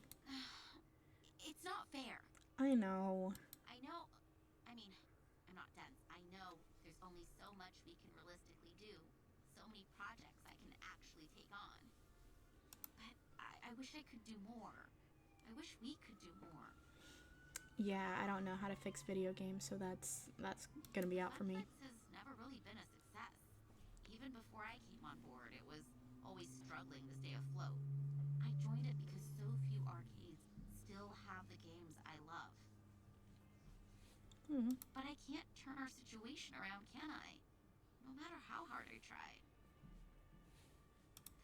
It's not fair. I know. I know. I mean, I'm not dense. I know there's only so much we can realistically do. So many projects I can actually take on. But I wish I could do more. I wish we could do more. Yeah, I don't know how to fix video games, so that's gonna be out for me. Funplex has never really been a success. Even before I came on board, it was always struggling to stay afloat. I joined it because so few arcades still have the games I love. But I can't turn our situation around, can I? No matter how hard I try.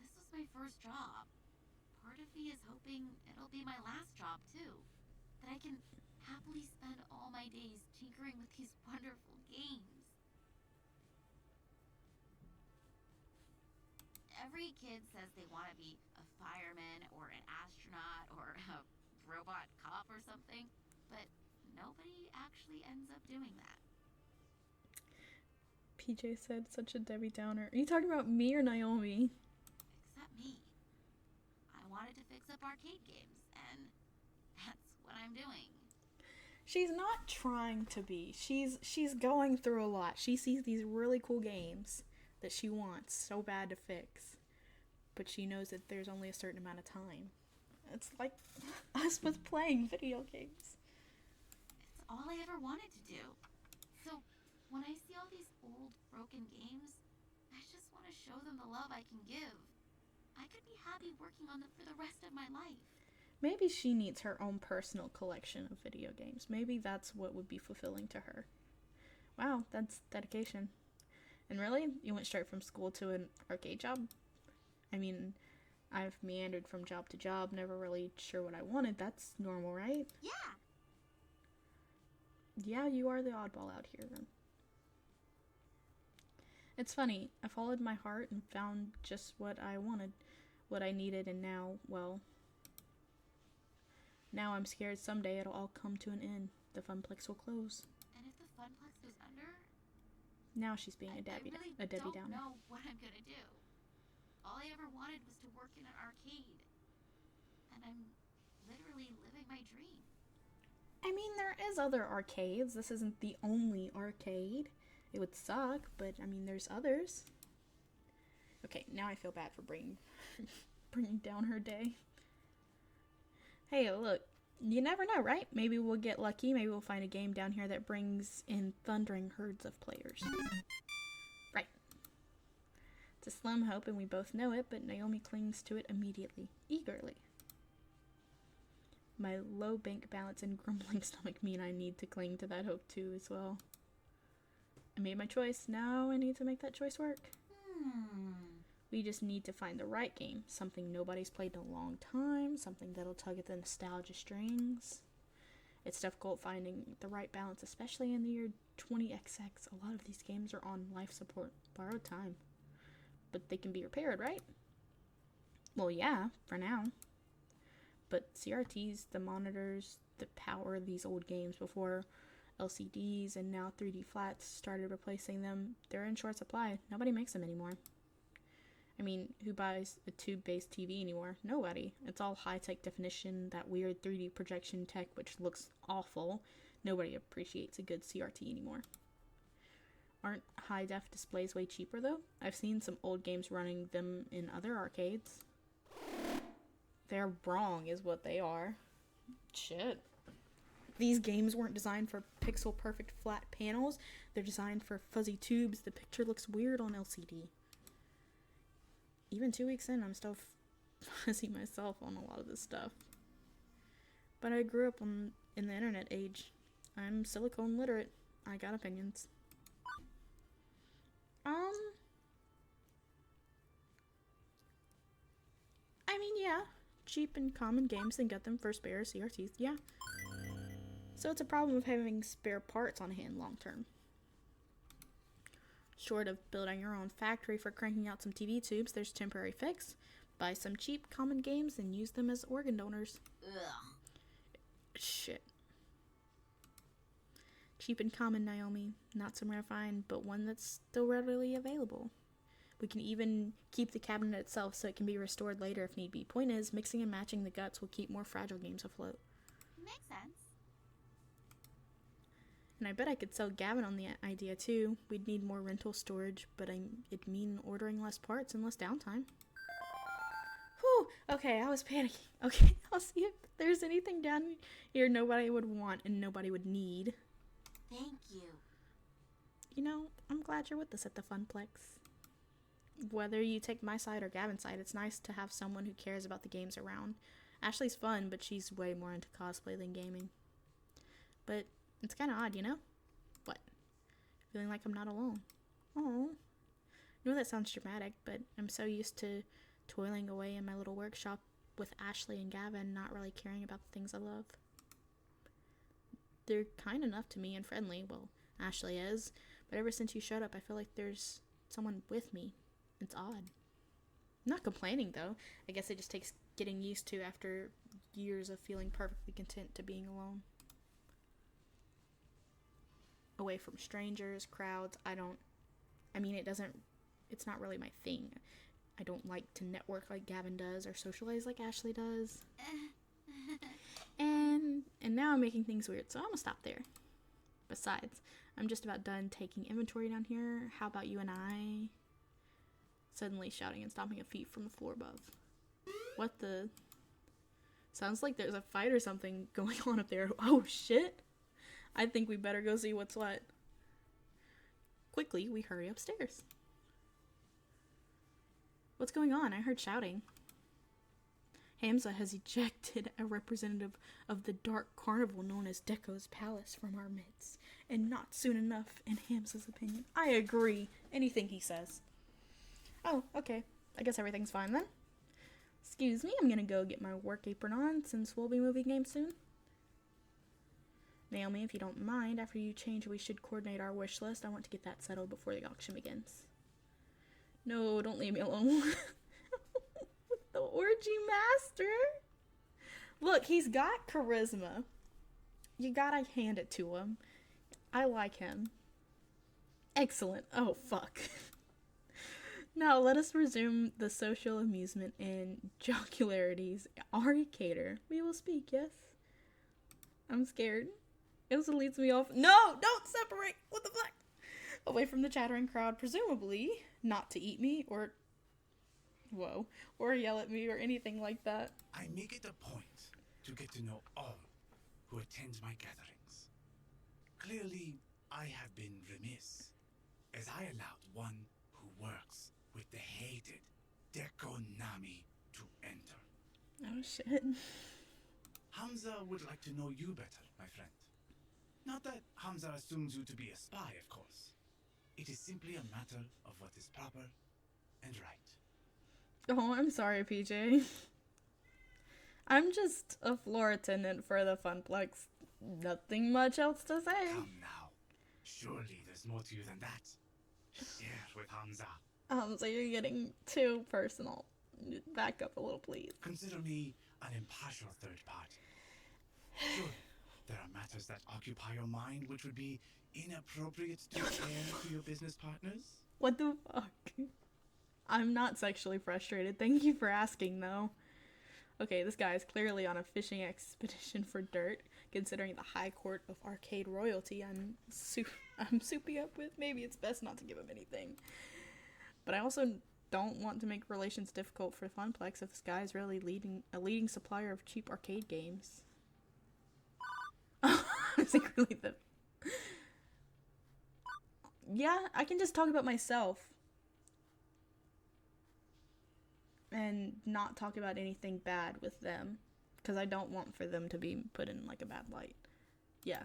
This was my first job. Part of me is hoping it'll be my last job, too. That I can happily spend all my days tinkering with these wonderful games. Every kid says they want to be a fireman or an astronaut or a robot cop or something, but nobody actually ends up doing that. PJ said such a Debbie Downer. Are you talking about me or Naomi? Except me. I wanted to fix up arcade games, and that's what I'm doing. She's not trying to be. She's going through a lot. She sees these really cool games that she wants so bad to fix, but she knows that there's only a certain amount of time. It's like us with playing video games. It's all I ever wanted to do. So, when I see all these old, broken games, I just want to show them the love I can give. I could be happy working on them for the rest of my life. Maybe she needs her own personal collection of video games. Maybe that's what would be fulfilling to her. Wow, that's dedication. And really, you went straight from school to an arcade job? I mean, I've meandered from job to job, never really sure what I wanted. That's normal, right? Yeah. Yeah, you are the oddball out here then. It's funny, I followed my heart and found just what I wanted, what I needed, and now, well, now I'm scared someday it'll all come to an end. The Funplex will close. And if the Funplex goes under, Now she's being I Debbie really Downer. don't know what I'm gonna do. All I ever wanted was to work in an arcade. And I'm literally living my dream. I mean, there is other arcades. This isn't the only arcade. It would suck, but I mean, there's others. Okay, now I feel bad for bringing down her day. Hey, look, you never know, right? Maybe we'll get lucky. Maybe we'll find a game down here that brings in thundering herds of players. Right. It's a slim hope, and we both know it, but Naomi clings to it immediately, eagerly. My low bank balance and grumbling stomach mean I need to cling to that hope too as well. I made my choice. Now I need to make that choice work. We just need to find the right game. Something nobody's played in a long time. Something that'll tug at the nostalgia strings. It's difficult finding the right balance, especially in the year 20XX. A lot of these games are on life support, borrowed time. But they can be repaired, right? Well, yeah, for now. But CRTs, the monitors that power these old games before LCDs and now 3D flats started replacing them, they're in short supply. Nobody makes them anymore. I mean, who buys a tube-based TV anymore? Nobody. It's all high-tech definition, that weird 3D projection tech which looks awful. Nobody appreciates a good CRT anymore. Aren't high-def displays way cheaper though? I've seen some old games running them in other arcades. They're wrong is what they are. Shit. These games weren't designed for pixel-perfect flat panels. They're designed for fuzzy tubes. The picture looks weird on LCD. Even 2 weeks in, I'm still fuzzy myself on a lot of this stuff. But I grew up in the internet age. I'm silicone literate. I got opinions. I mean, yeah. Cheap and common games and get them for spare CRTs, yeah. So it's a problem of having spare parts on hand long term. Short of building your own factory for cranking out some TV tubes, there's a temporary fix. Buy some cheap common games and use them as organ donors. Ugh. Shit. Cheap and common, Naomi. Not some rare find, but one that's still readily available. We can even keep the cabinet itself so it can be restored later if need be. Point is, mixing and matching the guts will keep more fragile games afloat. Makes sense. And I bet I could sell Gavin on the idea too. We'd need more rental storage, but it'd mean ordering less parts and less downtime. Whew, okay, I was panicking. Okay, I'll see if there's anything down here nobody would want and nobody would need. Thank you. You know, I'm glad you're with us at the Funplex. Whether you take my side or Gavin's side, it's nice to have someone who cares about the games around. Ashley's fun, but she's way more into cosplay than gaming. But it's kind of odd, you know? What? Feeling like I'm not alone. Oh. I know that sounds dramatic, but I'm so used to toiling away in my little workshop with Ashley and Gavin, not really caring about the things I love. They're kind enough to me and friendly. Well, Ashley is. But ever since you showed up, I feel like there's someone with me. It's odd. I'm not complaining, though. I guess it just takes getting used to after years of feeling perfectly content to being alone. Away from strangers, crowds, it's not really my thing. I don't like to network like Gavin does or socialize like Ashley does. And now I'm making things weird, so I'm gonna stop there. Besides, I'm just about done taking inventory down here. How about you and I? Suddenly shouting and stomping a feet from the floor above. What the? Sounds like there's a fight or something going on up there. Oh shit! I think we better go see what's what. Quickly, we hurry upstairs. What's going on? I heard shouting. Hamza has ejected a representative of the dark carnival known as Deco's Palace from our midst. And not soon enough, in Hamza's opinion. I agree. Anything he says. Oh, okay. I guess everything's fine then. Excuse me, I'm gonna go get my work apron on since we'll be moving games soon. Naomi, if you don't mind, after you change, we should coordinate our wish list. I want to get that settled before the auction begins. No, don't leave me alone. With the orgy master. Look, he's got charisma. You gotta hand it to him. I like him. Excellent. Oh, fuck. Now, let us resume the social amusement and jocularities. Ari Cater, we will speak, yes? I'm scared. It also leads me off. No! Don't separate! What the fuck? Away from the chattering crowd, presumably not to eat me or... Whoa. Or yell at me or anything like that. I make it a point to get to know all who attend my gatherings. Clearly, I have been remiss, as I allowed one who works with the hated Deco Nami to enter. Oh, shit. Hamza would like to know you better, my friend. Not that Hamza assumes you to be a spy, of course. It is simply a matter of what is proper and right. Oh, I'm sorry, PJ. I'm just a floor attendant for the Funplex. Nothing much else to say. Come now. Surely there's more to you than that. Share with Hamza. So you're getting too personal. Back up a little, please. Consider me an impartial third party. Surely there are matters that occupy your mind which would be inappropriate to share to your business partners? What the fuck? I'm not sexually frustrated. Thank you for asking, though. Okay, this guy is clearly on a fishing expedition for dirt, considering the high court of arcade royalty I'm souping up with. Maybe it's best not to give him anything. But I also don't want to make relations difficult for Funplex if this guy is really a leading supplier of cheap arcade games. I'm secretly the... Yeah, I can just talk about myself. And not talk about anything bad with them. Because I don't want for them to be put in, like, a bad light. Yeah.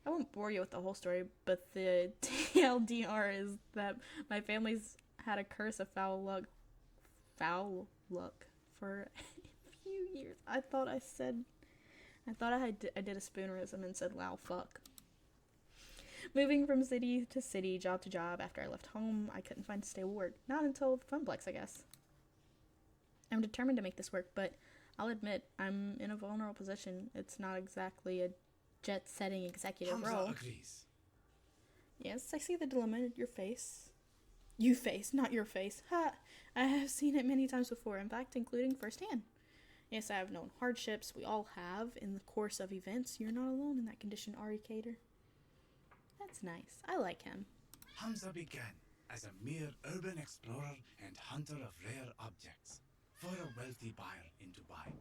I won't bore you with the whole story, but the TLDR is that my family's had a curse of foul luck for a few years. I thought I did a spoonerism and said "wow fuck." Moving from city to city, job to job, after I left home, I couldn't find a stable work. Not until Funplex, I guess. I'm determined to make this work, but I'll admit, I'm in a vulnerable position. It's not exactly a jet-setting executive Hamza role. agrees. Yes, I see the dilemma in your face. You face, not your face. Ha! I have seen it many times before, in fact, including firsthand. Yes, I have known hardships. We all have in the course of events. You're not alone in that condition, Ari Cater. That's nice. I like him. Hamza began as a mere urban explorer and hunter of rare objects for a wealthy buyer in Dubai.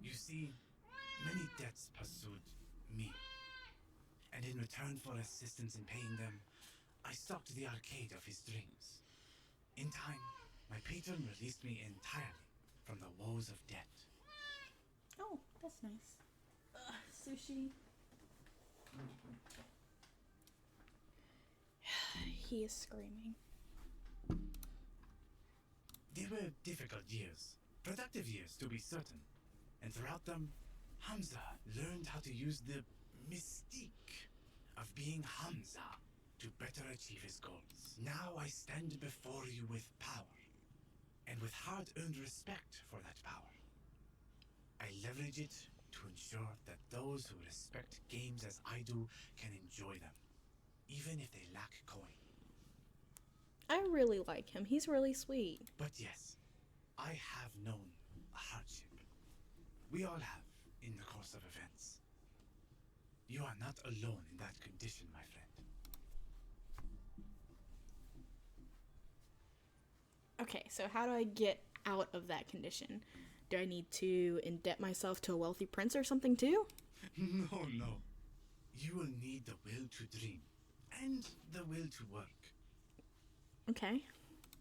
You see, many debts pursued me, and in return for assistance in paying them, I stocked the arcade of his dreams. In time, my patron released me entirely from the woes of debt. Oh, that's nice. Sushi. He is screaming. They were difficult years, productive years to be certain, and throughout them, Hamza learned how to use the mystique of being Hamza to better achieve his goals. Now I stand before you with power, and with hard-earned respect for that power. I leverage it to ensure that those who respect games as I do can enjoy them, even if they lack coin. I really like him. He's really sweet. But yes, I have known a hardship. We all have in the course of events. You are not alone in that condition, my friend. Okay, so how do I get out of that condition? Do I need to indebt myself to a wealthy prince or something too? No. You will need the will to dream and the will to work. Okay.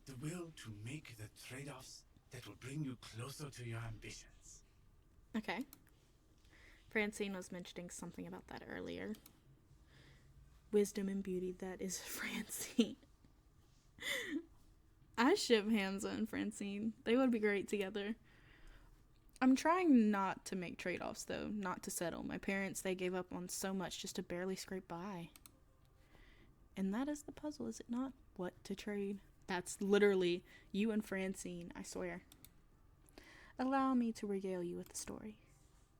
The will to make the trade-offs that will bring you closer to your ambitions. Okay. Francine was mentioning something about that earlier. Wisdom and beauty, that is Francine. I ship Hamza and Francine. They would be great together. I'm trying not to make trade-offs, though, not to settle. My parents, they gave up on so much just to barely scrape by. And that is the puzzle, is it not? What to trade? That's literally you and Francine, I swear. Allow me to regale you with the story.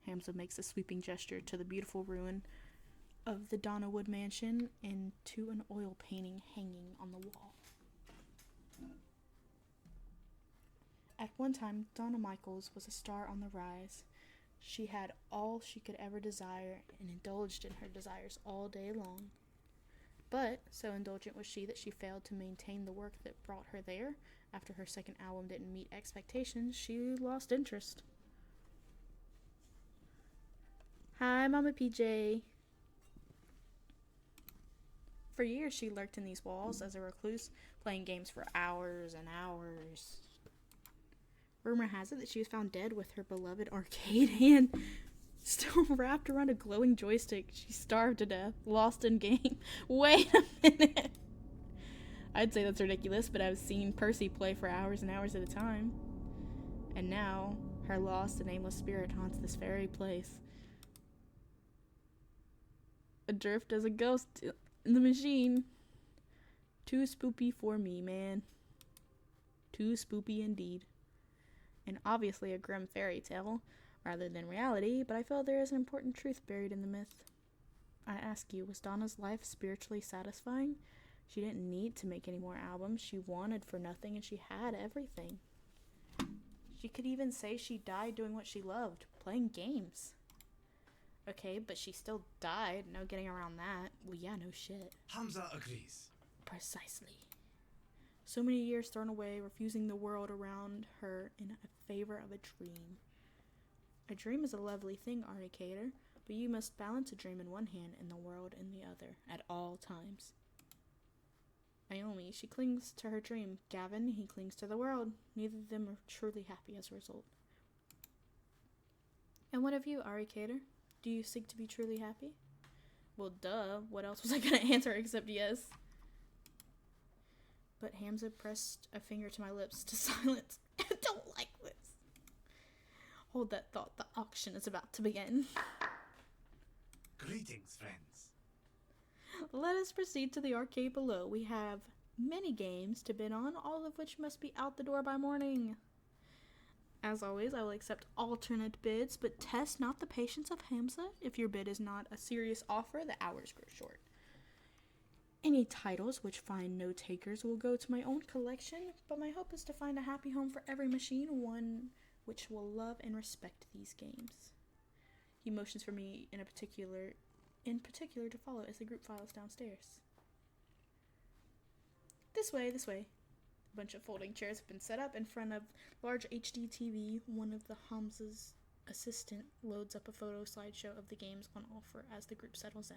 Hamza makes a sweeping gesture to the beautiful ruin of the Donnawood mansion and to an oil painting hanging on the wall. At one time, Donna Michaels was a star on the rise. She had all she could ever desire and indulged in her desires all day long. But so indulgent was she that she failed to maintain the work that brought her there. After her second album didn't meet expectations, she lost interest. Hi, Mama PJ. For years, she lurked in these walls as a recluse, playing games for hours and hours. Rumor has it that she was found dead with her beloved arcade hand still wrapped around a glowing joystick. She starved to death, lost in game. Wait a minute. I'd say that's ridiculous, but I've seen Percy play for hours and hours at a time. And now, her lost and aimless spirit haunts this very place. Adrift as a ghost in the machine. Too spoopy for me, man. Too spoopy indeed. And obviously a grim fairy tale, rather than reality, but I feel there is an important truth buried in the myth. I ask you, was Donna's life spiritually satisfying? She didn't need to make any more albums. She wanted for nothing, and she had everything. She could even say she died doing what she loved, playing games. Okay, but she still died. No getting around that. Well, yeah, no shit. Hamza agrees. Precisely. So many years thrown away, refusing the world around her in favor of a dream. A dream is a lovely thing, Articator, but you must balance a dream in one hand and the world in the other, at all times. Naomi, she clings to her dream. Gavin, he clings to the world. Neither of them are truly happy as a result. And what of you, Articator? Do you seek to be truly happy? Well, duh. What else was I gonna answer except yes? But Hamza pressed a finger to my lips to silence. I don't like this. Hold that thought. The auction is about to begin. Greetings, friends. Let us proceed to the arcade below. We have many games to bid on, all of which must be out the door by morning. As always, I will accept alternate bids, but test not the patience of Hamza. If your bid is not a serious offer, the hours grow short. Any titles which find no takers will go to my own collection, but my hope is to find a happy home for every machine, one which will love and respect these games. He motions for me in particular to follow as the group files downstairs. This way, this way. A bunch of folding chairs have been set up in front of large HD TV. One of the Hamza's assistant loads up a photo slideshow of the games on offer as the group settles in.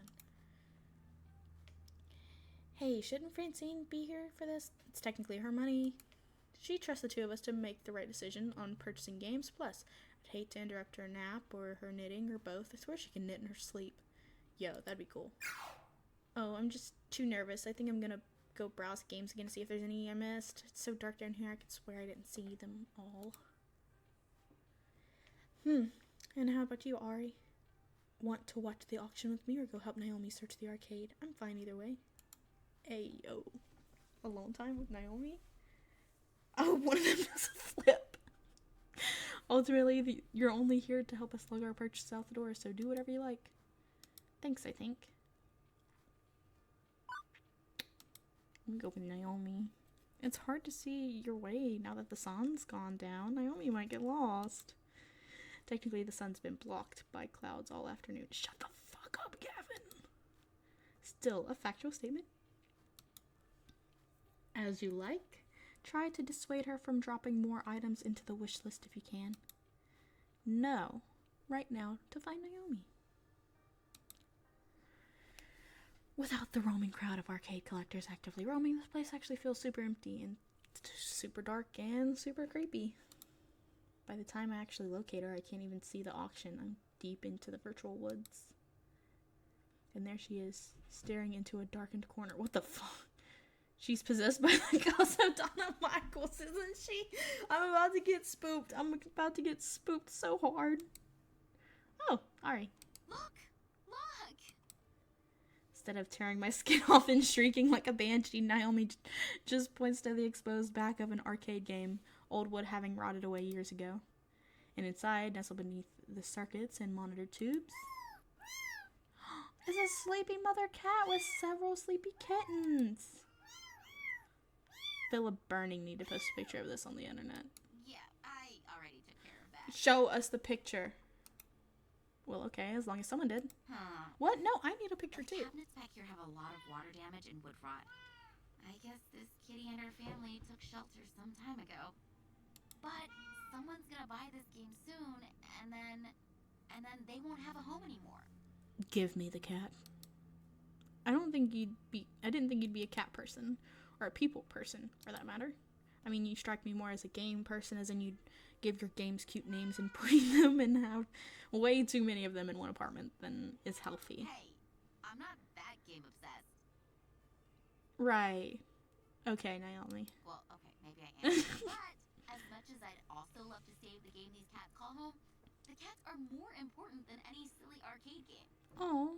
Hey, shouldn't Francine be here for this? It's technically her money. She trusts the two of us to make the right decision on purchasing games. Plus, I'd hate to interrupt her nap or her knitting or both. I swear she can knit in her sleep. Yo, that'd be cool. Oh, I'm just too nervous. I think I'm gonna go browse games again to see if there's any I missed. It's so dark down here, I could swear I didn't see them all. And how about you, Ari? Want to watch the auction with me or go help Naomi search the arcade? I'm fine either way. Ayo. Alone time with Naomi? Oh, one of them does a flip. Ultimately, you're only here to help us lug our purchase out the door, so do whatever you like. Thanks, I think. Let me go with Naomi. It's hard to see your way now that the sun's gone down. Naomi might get lost. Technically, the sun's been blocked by clouds all afternoon. Shut the fuck up, Gavin. Still, a factual statement. As you like. Try to dissuade her from dropping more items into the wish list if you can. No. Right now, to find Naomi. Without the roaming crowd of arcade collectors actively roaming, this place actually feels super empty and super dark and super creepy. By the time I actually locate her, I can't even see the auction. I'm deep into the virtual woods. And there she is, staring into a darkened corner. What the fuck? She's possessed by the ghost of Donna Michaels, isn't she? I'm about to get spooked. I'm about to get spooked so hard. Oh, alright. Look! Look! Instead of tearing my skin off and shrieking like a banshee, Naomi just points to the exposed back of an arcade game, old wood having rotted away years ago. And inside, nestled beneath the circuits and monitor tubes, is a sleepy mother cat with several sleepy kittens. Philip Burning need to post a picture of this on the internet. Yeah, I already took care of that. Show us the picture. Well, okay, as long as someone did. Huh. What? No, I need a picture The too. cabinets back here have a lot of water damage and wood rot. I guess this kitty and her family took shelter some time ago. But someone's gonna buy this game soon, and then they won't have a home anymore. Give me the cat. I didn't think you'd be a cat person. Or a people person, for that matter. I mean, you strike me more as a game person, as in you'd give your games cute names and breed them and have way too many of them in one apartment than is healthy. Hey, I'm not that game obsessed. Right. Okay, Naomi. Well, okay, maybe I am. But as much as I'd also love to save the game these cats call home, the cats are more important than any silly arcade game. Oh.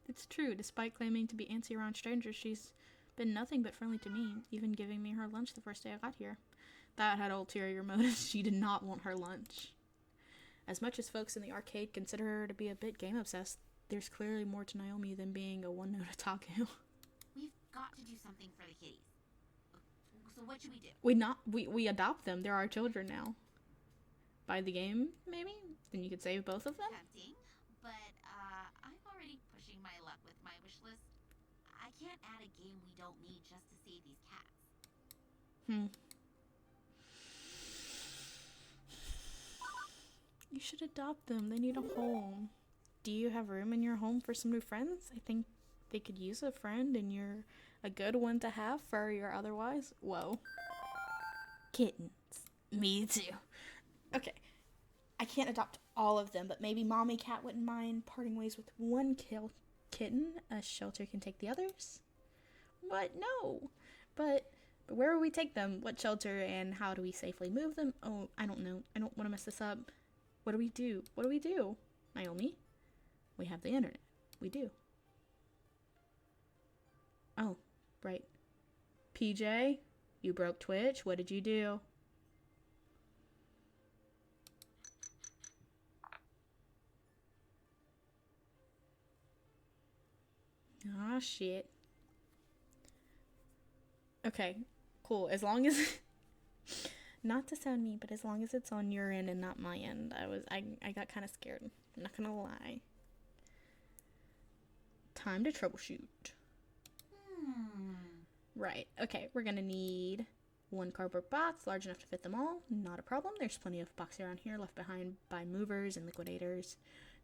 It's true. Despite claiming to be antsy around strangers, she's been nothing but friendly to me, even giving me her lunch the first day I got here. That had ulterior motives. She did not want her lunch. As much as folks in the arcade consider her to be a bit game obsessed, there's clearly more to Naomi than being a one-note otaku. We've got to do something for the kitties. So what should we do? We adopt them. They're our children now. Buy the game, maybe? Then you could save both of them? Tempting, but I'm already pushing my luck with my wish list. I can't add a game we don't need just to save these cats. You should adopt them. They need a home. Do you have room in your home for some new friends? I think they could use a friend, and you're a good one to have, furry or otherwise. Whoa. Kittens. Me too. Okay. I can't adopt all of them, but maybe Mommy Cat wouldn't mind parting ways with one kitten. A shelter can take the others. But no. But where will we take them? What shelter, and how do we safely move them? Oh, I don't know. I don't want to mess this up. What do we do? What do we do? Naomi? We have the internet. We do. Oh, right. PJ? You broke Twitch. What did you do? Aw, shit. Okay, cool. As long as... Not to sound mean, but as long as it's on your end and not my end. I got kind of scared. I'm not gonna lie. Time to troubleshoot. Right. Okay, we're gonna need one cardboard box large enough to fit them all. Not a problem. There's plenty of boxes around here left behind by movers and liquidators.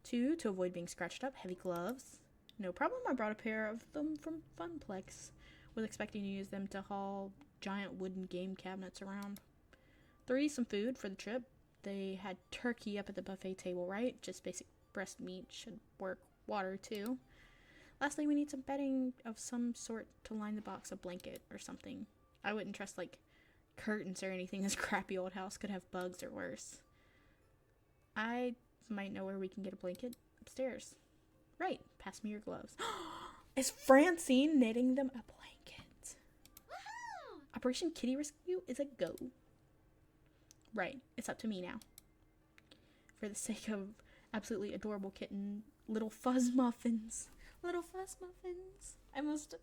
2, to avoid being scratched up, heavy gloves. No problem. I brought a pair of them from Funplex. Was expecting to use them to haul giant wooden game cabinets around. 3, some food for the trip. They had turkey up at the buffet table, right? Just basic breast meat should work. Water, too. Lastly, we need some bedding of some sort to line the box, a blanket or something. I wouldn't trust, like, curtains or anything. This crappy old house could have bugs or worse. I might know where we can get a blanket. Upstairs. Right. Pass me your gloves. Is Francine knitting them a blanket? Woohoo! Operation Kitty Rescue is a go. Right, it's up to me now. For the sake of absolutely adorable kitten, little fuzz muffins. Little fuzz muffins. I must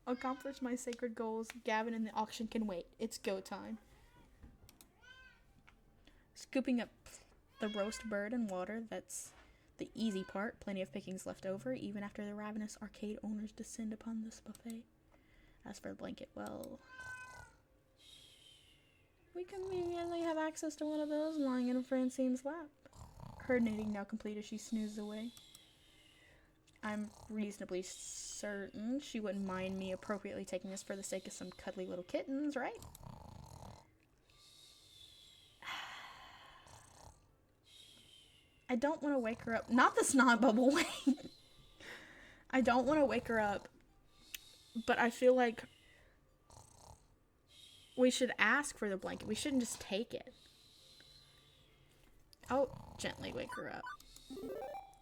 accomplish my sacred goals. Gavin and the auction can wait. It's go time. Scooping up the roast bird and water, that's the easy part. Plenty of pickings left over, even after the ravenous arcade owners descend upon this buffet. As for the blanket, well... We conveniently have access to one of those lying in Francine's lap. Her knitting now complete as she snoozes away. I'm reasonably certain she wouldn't mind me appropriately taking this for the sake of some cuddly little kittens, right? I don't want to wake her up. Not the snot bubble way. I don't want to wake her up, but I feel like we should ask for the blanket. We shouldn't just take it. I'll gently wake her up.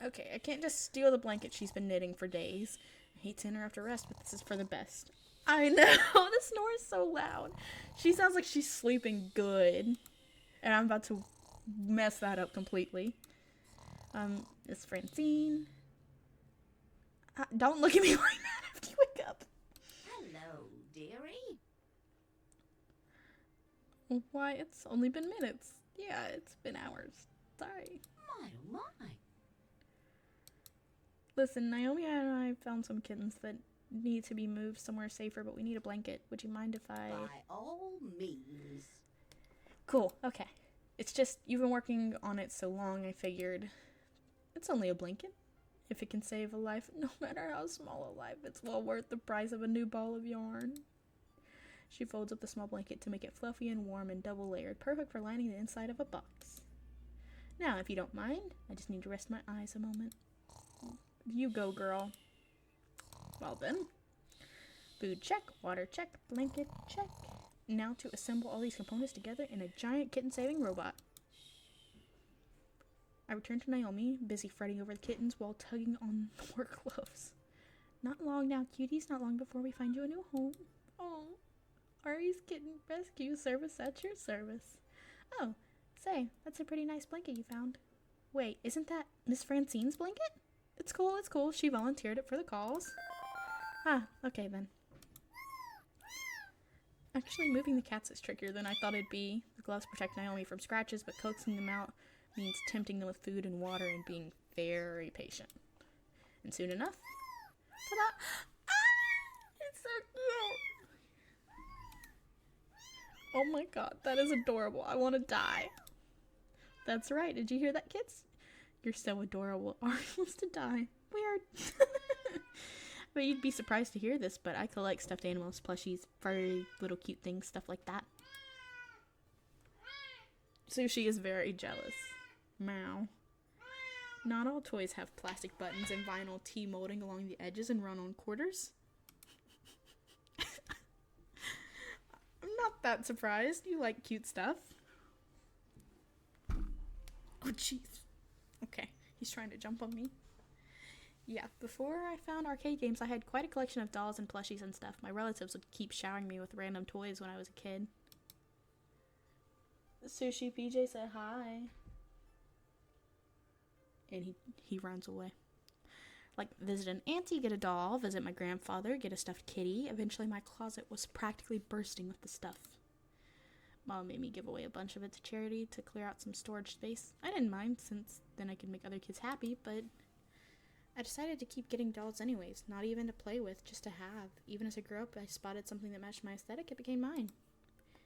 Okay, I can't just steal the blanket she's been knitting for days. I hate to interrupt her rest, but this is for the best. I know, the snore is so loud. She sounds like she's sleeping good. And I'm about to mess that up completely. It's Francine. Don't look at me like that after you wake up. Hello, dearie. Why, it's only been minutes. Yeah, it's been hours. Sorry. My, oh my. Listen, Naomi and I found some kittens that need to be moved somewhere safer, but we need a blanket. Would you mind if I... By all means. Cool, okay. It's just, you've been working on it so long, I figured it's only a blanket. If it can save a life, no matter how small a life, it's well worth the price of a new ball of yarn. She folds up the small blanket to make it fluffy and warm and double layered, perfect for lining the inside of a box. Now, if you don't mind, I just need to rest my eyes a moment. You go, girl. Well then. Food check, water check, blanket check. Now to assemble all these components together in a giant kitten-saving robot. I return to Naomi, busy fretting over the kittens while tugging on the work gloves. Not long now, cuties, not long before we find you a new home. Oh, Ari's Kitten Rescue Service at your service. Oh, say, that's a pretty nice blanket you found. Wait, isn't that Miss Francine's blanket? It's cool, it's cool. She volunteered it for the calls. Ah, okay then. Actually, moving the cats is trickier than I thought it'd be. The gloves protect Naomi from scratches, but coaxing them out means tempting them with food and water and being very patient. And soon enough, ta-da! Ah! It's so cute! Oh my god, that is adorable. I want to die. That's right. Did you hear that, kids? You're so adorable. Ari wants to die. Weird. But you'd be surprised to hear this, but I collect stuffed animals, plushies, furry, little cute things, stuff like that. Sushi is very jealous. Meow. Not all toys have plastic buttons and vinyl T molding along the edges and run-on quarters. I'm not that surprised. You like cute stuff. Oh, jeez. Okay, he's trying to jump on me. Yeah, before I found arcade games, I had quite a collection of dolls and plushies and stuff. My relatives would keep showering me with random toys when I was a kid. Sushi PJ said hi. And he runs away. Like, visit an auntie, get a doll, visit my grandfather, get a stuffed kitty. Eventually my closet was practically bursting with the stuff. Mom made me give away a bunch of it to charity to clear out some storage space. I didn't mind, since then I could make other kids happy, but I decided to keep getting dolls anyways, not even to play with, just to have. Even as I grew up, I spotted something that matched my aesthetic, it became mine.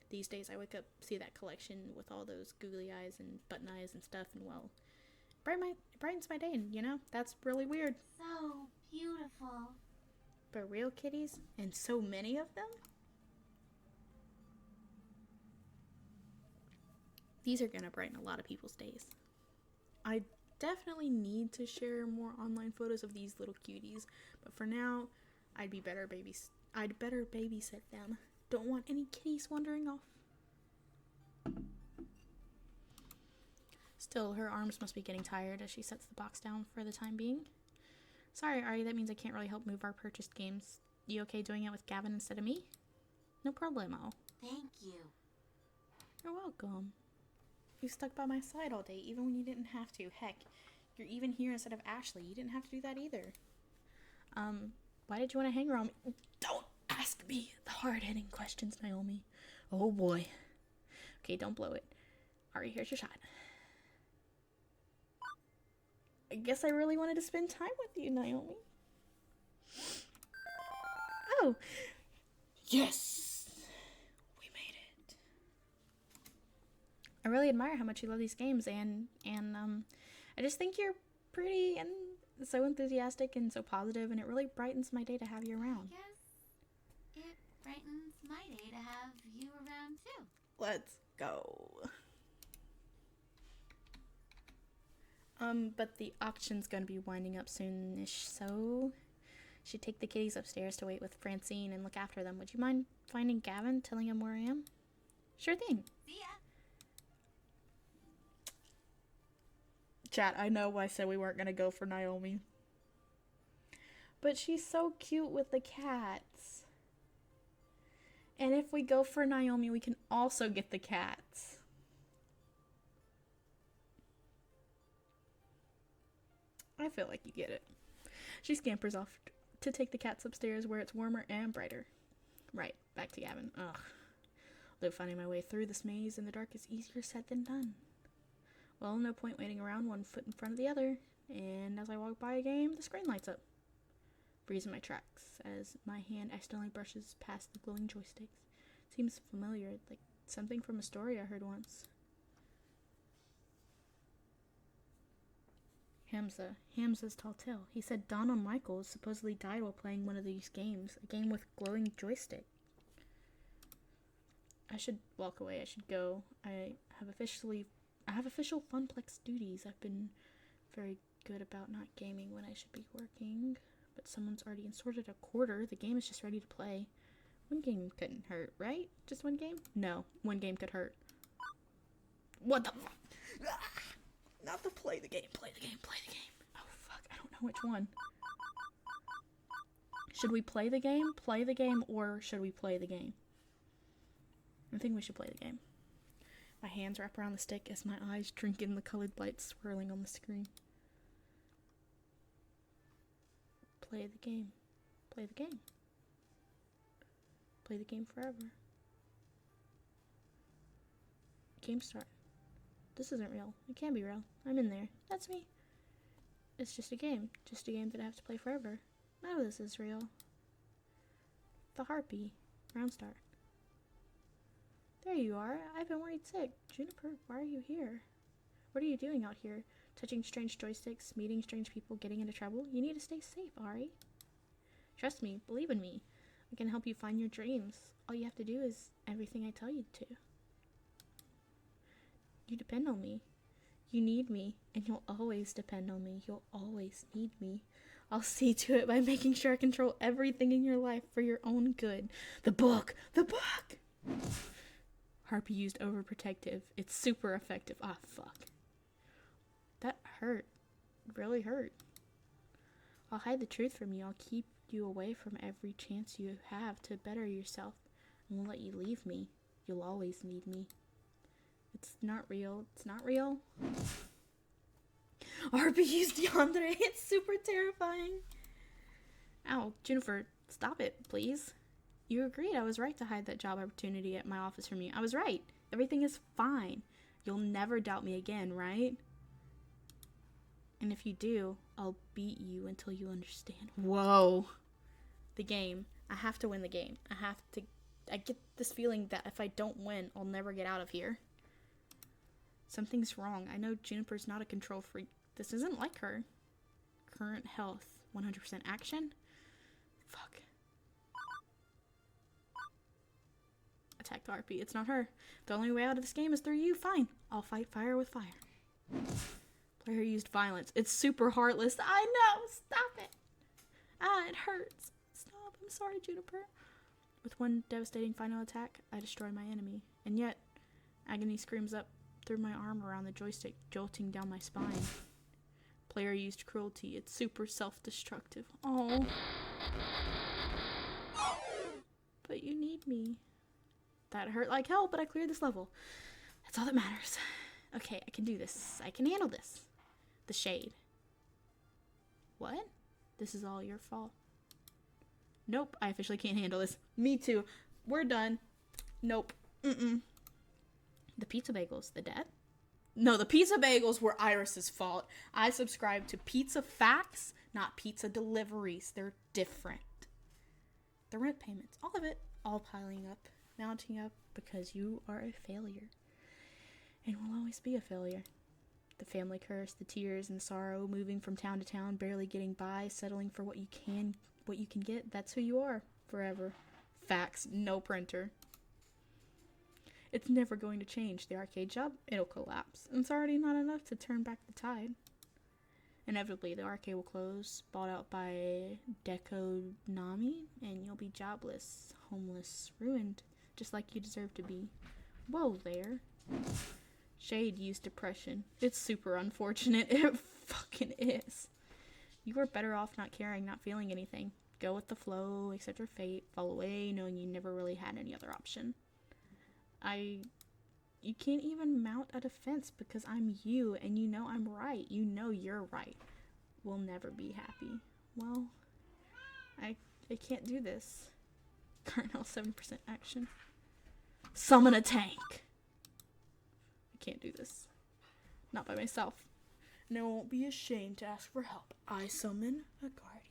These days I wake up, see that collection with all those googly eyes and button eyes and stuff, and well, it brightens my day, and you know, that's really weird. So beautiful. But real kitties, and so many of them? These are gonna brighten a lot of people's days. I definitely need to share more online photos of these little cuties, but for now, I'd better babysit them. Don't want any kitties wandering off. Still, her arms must be getting tired as she sets the box down for the time being. Sorry, Ari, that means I can't really help move our purchased games. You okay doing it with Gavin instead of me? No problemo. Thank you. You're welcome. You stuck by my side all day, even when you didn't have to. Heck, you're even here instead of Ashley. You didn't have to do that either. Why did you want to hang around me? Don't ask me the hard-hitting questions, Naomi. Oh boy. Okay, don't blow it. Ari, here's your shot. I guess I really wanted to spend time with you, Naomi. Oh! Yes! We made it. I really admire how much you love these games, and I just think you're pretty and so enthusiastic and so positive, and it really brightens my day to have you around. Guess it brightens my day to have you around too. Let's go. But the auction's gonna be winding up soonish, so should take the kitties upstairs to wait with Francine and look after them. Would you mind finding Gavin, telling him where I am? Sure thing. See ya. Chat, I know I said we weren't gonna go for Naomi. But she's so cute with the cats. And if we go for Naomi, we can also get the cats. I feel like you get it. She scampers off to take the cats upstairs where it's warmer and brighter. Right, back to Gavin. Ugh. Though finding my way through this maze in the dark is easier said than done. Well, no point waiting around, one foot in front of the other. And as I walk by a game, the screen lights up. Freezing my tracks as my hand accidentally brushes past the glowing joysticks. Seems familiar, like something from a story I heard once. Hamza's tall tale. He said Donald Michaels supposedly died while playing one of these games, a game with glowing joystick. I should walk away. I should go. I have official Funplex duties. I've been very good about not gaming when I should be working, but someone's already inserted a quarter. The game is just ready to play. One game couldn't hurt, right? Just one game? No, one game could hurt. What the fuck? Not to play the game. Play the game. Play the game. Oh, fuck. I don't know which one. Should we play the game, or should we play the game? I think we should play the game. My hands wrap around the stick as my eyes drink in the colored lights swirling on the screen. Play the game. Play the game. Play the game forever. Game start. This isn't real. It can't be real. I'm in there. That's me. It's just a game. Just a game that I have to play forever. None of this is real. The Harpy. Round start. There you are. I've been worried sick. Juniper, why are you here? What are you doing out here? Touching strange joysticks, meeting strange people, getting into trouble? You need to stay safe, Ari. Trust me. Believe in me. I can help you find your dreams. All you have to do is everything I tell you to. You depend on me. You need me, and you'll always depend on me. You'll always need me. I'll see to it by making sure I control everything in your life for your own good. The book! The book! Harpy used overprotective. It's super effective. Ah, fuck. That hurt. Really hurt. I'll hide the truth from you. I'll keep you away from every chance you have to better yourself. I won't let you leave me. You'll always need me. It's not real. It's not real. Harpy used Yandere. It's super terrifying. Ow, Juniper, stop it, please. You agreed I was right to hide that job opportunity at my office from you. I was right. Everything is fine. You'll never doubt me again, right? And if you do, I'll beat you until you understand. Whoa. The game. I have to win the game. I get this feeling that if I don't win, I'll never get out of here. Something's wrong. I know Juniper's not a control freak. This isn't like her. Current health. 100% action? Fuck. Attack the Harpy. It's not her. The only way out of this game is through you. Fine. I'll fight fire with fire. Player used violence. It's super heartless. I know. Stop it. Ah, it hurts. Stop. I'm sorry, Juniper. With one devastating final attack, I destroy my enemy. And yet, agony screams up through my arm around the joystick, jolting down my spine. Player used cruelty. It's super self-destructive. Oh. But you need me. That hurt like hell, but I cleared this level. That's all that matters. Okay, I can do this. I can handle this. The shade. What? This is all your fault. Nope, I officially can't handle this. Me too. We're done. Nope. Mm-mm. The pizza bagels. The death? No, the pizza bagels were Iris's fault. I subscribe to Pizza Facts, not pizza deliveries. They're different. The rent payments. All of it. All piling up. Mounting up because you are a failure. and will always be a failure. The family curse, the tears and sorrow, moving from town to town, barely getting by, settling for what you can get, that's who you are forever. Facts, no printer. It's never going to change. The arcade job, it'll collapse. And it's already not enough to turn back the tide. Inevitably, the arcade will close, bought out by Dekonami, and you'll be jobless, homeless, ruined, just like you deserve to be. Whoa there. Shade used depression. It's super unfortunate. It fucking is. You are better off not caring, not feeling anything. Go with the flow, accept your fate, fall away, knowing you never really had any other option. You can't even mount a defense because I'm you, and you know I'm right. You know you're right. We'll never be happy. Well, I can't do this. Colonel, 7% action. Summon a tank. I can't do this. Not by myself. And I won't be ashamed to ask for help. I summon a guardian.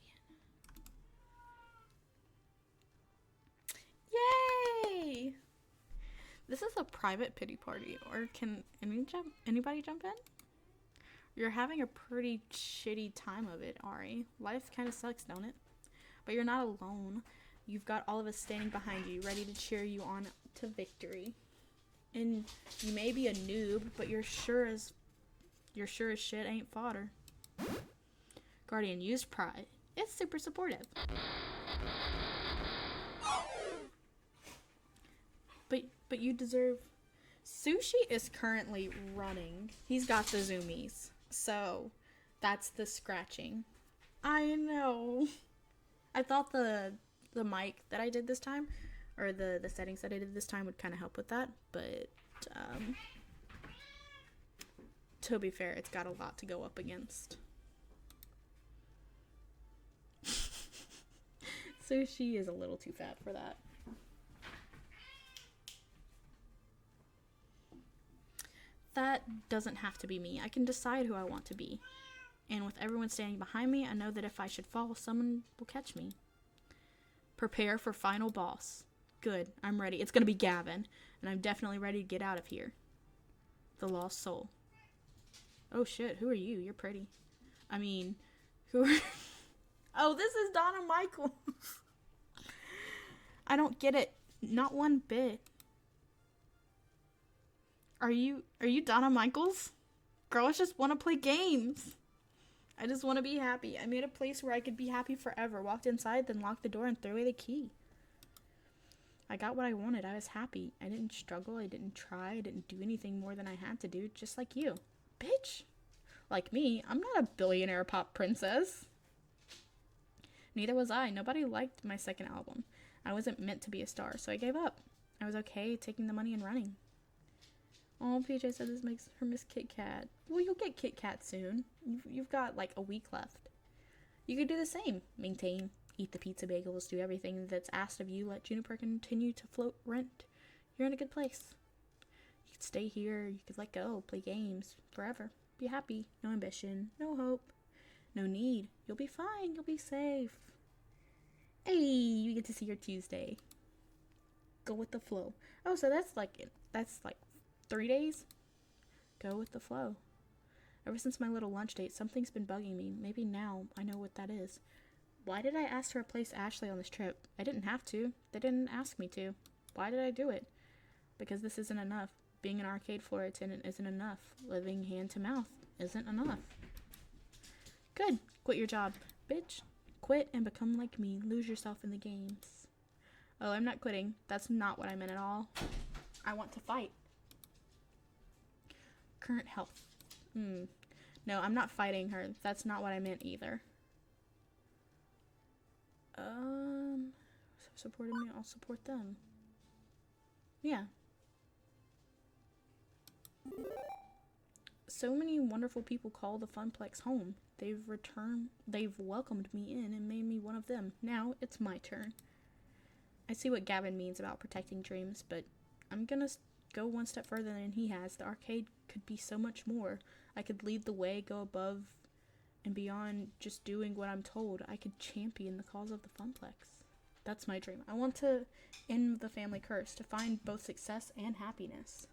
Yay! This is a private pity party, or can anybody jump in? You're having a pretty shitty time of it, Ari. Life kind of sucks, don't it? But you're not alone. You've got all of us standing behind you, ready to cheer you on to victory. And you may be a noob, but you're sure as shit ain't fodder. Guardian, use pride. It's super supportive. But you deserve... Sushi is currently running. He's got the zoomies. So, that's the scratching. I know. I thought the mic that I did this time, or the settings that I did this time would kind of help with that, but to be fair, it's got a lot to go up against. Sushi is a little too fat for that. That doesn't have to be me. I can decide who I want to be. And with everyone standing behind me, I know that if I should fall, someone will catch me. Prepare for final boss. Good, I'm ready. It's gonna be Gavin, and I'm definitely ready to get out of here. The lost soul. Oh shit, who are you? You're pretty. I mean, who are... Oh, this is Donna Michaels. I don't get it. Not one bit. Are you Donna Michaels? Girl, I just want to play games. I just want to be happy. I made a place where I could be happy forever. Walked inside, then locked the door and threw away the key. I got what I wanted. I was happy. I didn't struggle. I didn't try. I didn't do anything more than I had to do, just like you. Bitch. Like me, I'm not a billionaire pop princess. Neither was I. Nobody liked my second album. I wasn't meant to be a star, so I gave up. I was okay taking the money and running. Oh, PJ said this makes her miss Kit Kat. Well, you'll get Kit Kat soon. You've got like a week left. You could do the same. Maintain, eat the pizza bagels, do everything that's asked of you, let Juniper continue to float rent. You're in a good place. You could stay here, you could let go, play games, forever. Be happy. No ambition, no hope, no need. You'll be fine, you'll be safe. Hey, you get to see your Tuesday. Go with the flow. Oh, so that's like 3 days? Go with the flow. Ever since my little lunch date, something's been bugging me. Maybe now I know what that is. Why did I ask to replace Ashley on this trip? I didn't have to. They didn't ask me to. Why did I do it? Because this isn't enough. Being an arcade floor attendant isn't enough. Living hand to mouth isn't enough. Good. Quit your job, bitch. Quit and become like me. Lose yourself in the games. Oh, I'm not quitting. That's not what I meant at all. I want to fight. Current health. No, I'm not fighting her. That's not what I meant either. Supported me, I'll support them. Yeah. So many wonderful people call the Funplex home. They've welcomed me in and made me one of them. Now it's my turn. I see what Gavin means about protecting dreams, but I'm gonna go one step further than he has. The arcade could be so much more. I could lead the way, go above and beyond just doing what I'm told. I could champion the cause of the Funplex. That's my dream. I want to end the family curse, to find both success and happiness.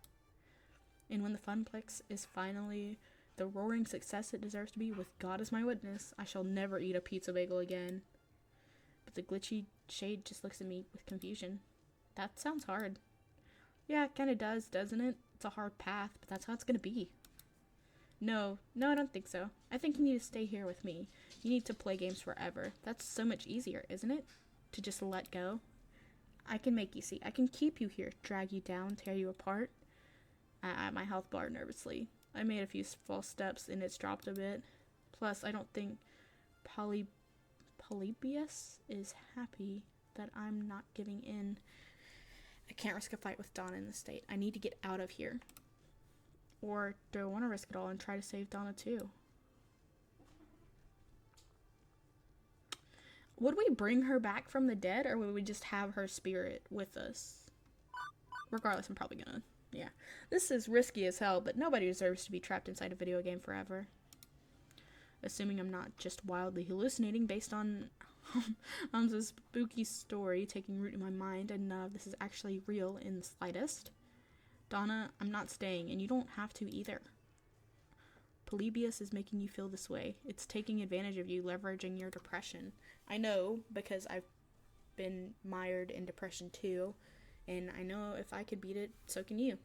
And when the Funplex is finally the roaring success it deserves to be, with God as my witness, I shall never eat a pizza bagel again. But the glitchy shade just looks at me with confusion. That sounds hard. Yeah, it kinda does, doesn't it? It's a hard path, but that's how it's gonna be. No, I don't think so. I think you need to stay here with me. You need to play games forever. That's so much easier, isn't it? To just let go. I can make you see. I can keep you here, drag you down, tear you apart. I my health bar nervously. I made a few false steps and it's dropped a bit. Plus, I don't think Polybius is happy that I'm not giving in. I can't risk a fight with Donna in this state. I need to get out of here. Or do I want to risk it all and try to save Donna too? Would we bring her back from the dead, or would we just have her spirit with us? Regardless, I'm probably gonna. Yeah. This is risky as hell, but nobody deserves to be trapped inside a video game forever. Assuming I'm not just wildly hallucinating based on Hamza's spooky story taking root in my mind, and none of this is actually real in the slightest. Donna, I'm not staying, and you don't have to either. Polybius is making you feel this way. It's taking advantage of you, leveraging your depression. I know, because I've been mired in depression too, and I know if I could beat it, so can you.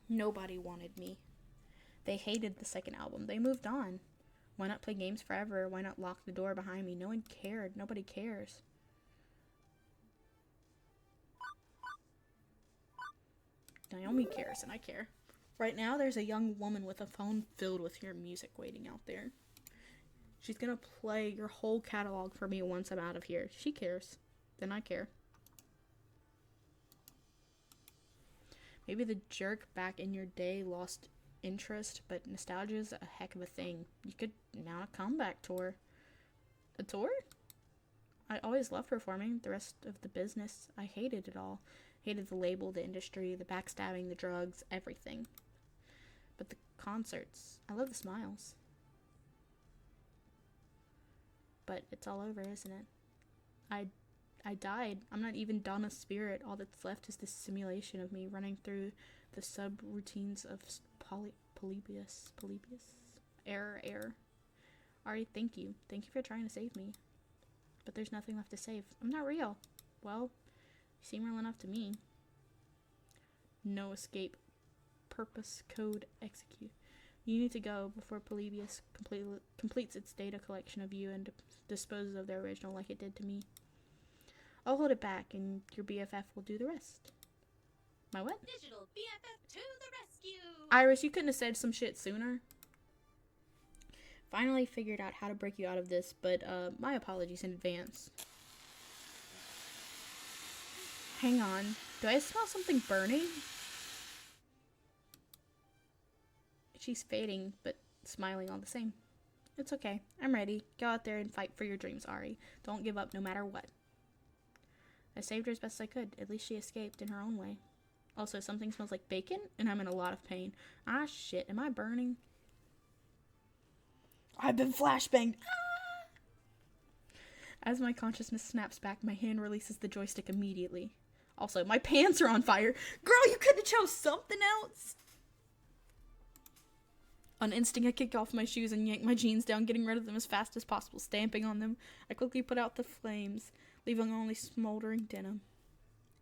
Nobody wanted me. They hated the second album. They moved on. Why not play games forever? Why not lock the door behind me? No one cared. Nobody cares. Naomi cares, and I care. Right now, there's a young woman with a phone filled with your music waiting out there. She's gonna play your whole catalog for me once I'm out of here. She cares. Then I care. Maybe the jerk back in your day lost interest, but nostalgia is a heck of a thing. You could mount a comeback tour. A tour? I always loved performing. The rest of the business, I hated it all. Hated the label, the industry, the backstabbing, the drugs, everything. But the concerts, I love the smiles. But it's all over, isn't it? I died. I'm not even Donna's spirit. All that's left is this simulation of me running through the sub-routines of Polybius. Error. Ari, thank you. Thank you for trying to save me. But there's nothing left to save. I'm not real. Well, you seem real enough to me. No escape. Purpose code execute. You need to go before Polybius completes its data collection of you and disposes of the original like it did to me. I'll hold it back and your BFF will do the rest. My what? Digital BFF to the rescue! Iris, you couldn't have said some shit sooner. Finally figured out how to break you out of this, but my apologies in advance. Hang on. Do I smell something burning? She's fading, but smiling all the same. It's okay. I'm ready. Go out there and fight for your dreams, Ari. Don't give up no matter what. I saved her as best I could. At least she escaped in her own way. Also, something smells like bacon, and I'm in a lot of pain. Ah, shit. Am I burning? I've been flashbanged. Ah! As my consciousness snaps back, my hand releases the joystick immediately. Also, my pants are on fire. Girl, you could have chose something else. On instinct, I kicked off my shoes and yanked my jeans down, getting rid of them as fast as possible, stamping on them. I quickly put out the flames, leaving only smoldering denim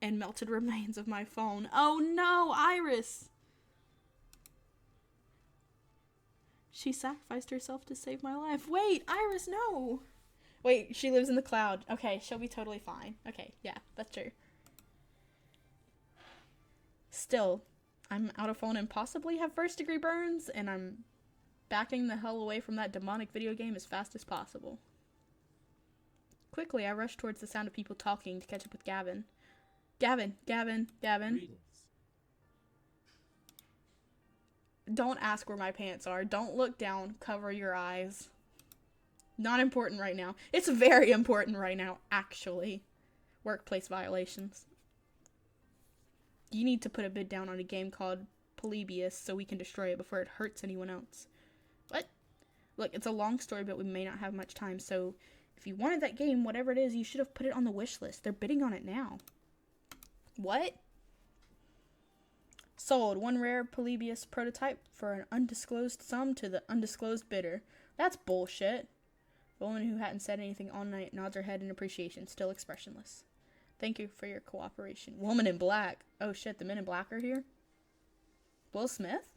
and melted remains of my phone. Oh no, Iris! She sacrificed herself to save my life. Wait, Iris, no! Wait, she lives in the cloud. Okay, she'll be totally fine. Okay, yeah, that's true. Still, I'm out of phone and possibly have first-degree burns, and I'm backing the hell away from that demonic video game as fast as possible. Quickly, I rushed towards the sound of people talking to catch up with Gavin. Gavin. Greetings. Don't ask where my pants are. Don't look down. Cover your eyes. Not important right now. It's very important right now, actually. Workplace violations. You need to put a bid down on a game called Polybius so we can destroy it before it hurts anyone else. What? Look, it's a long story, but we may not have much time, so if you wanted that game, whatever it is, you should have put it on the wish list. They're bidding on it now. What? Sold. One rare Polybius prototype for an undisclosed sum to the undisclosed bidder. That's bullshit. The woman who hadn't said anything all night nods her head in appreciation, still expressionless. Thank you for your cooperation. Woman in black. Oh shit, the men in black are here? Will Smith?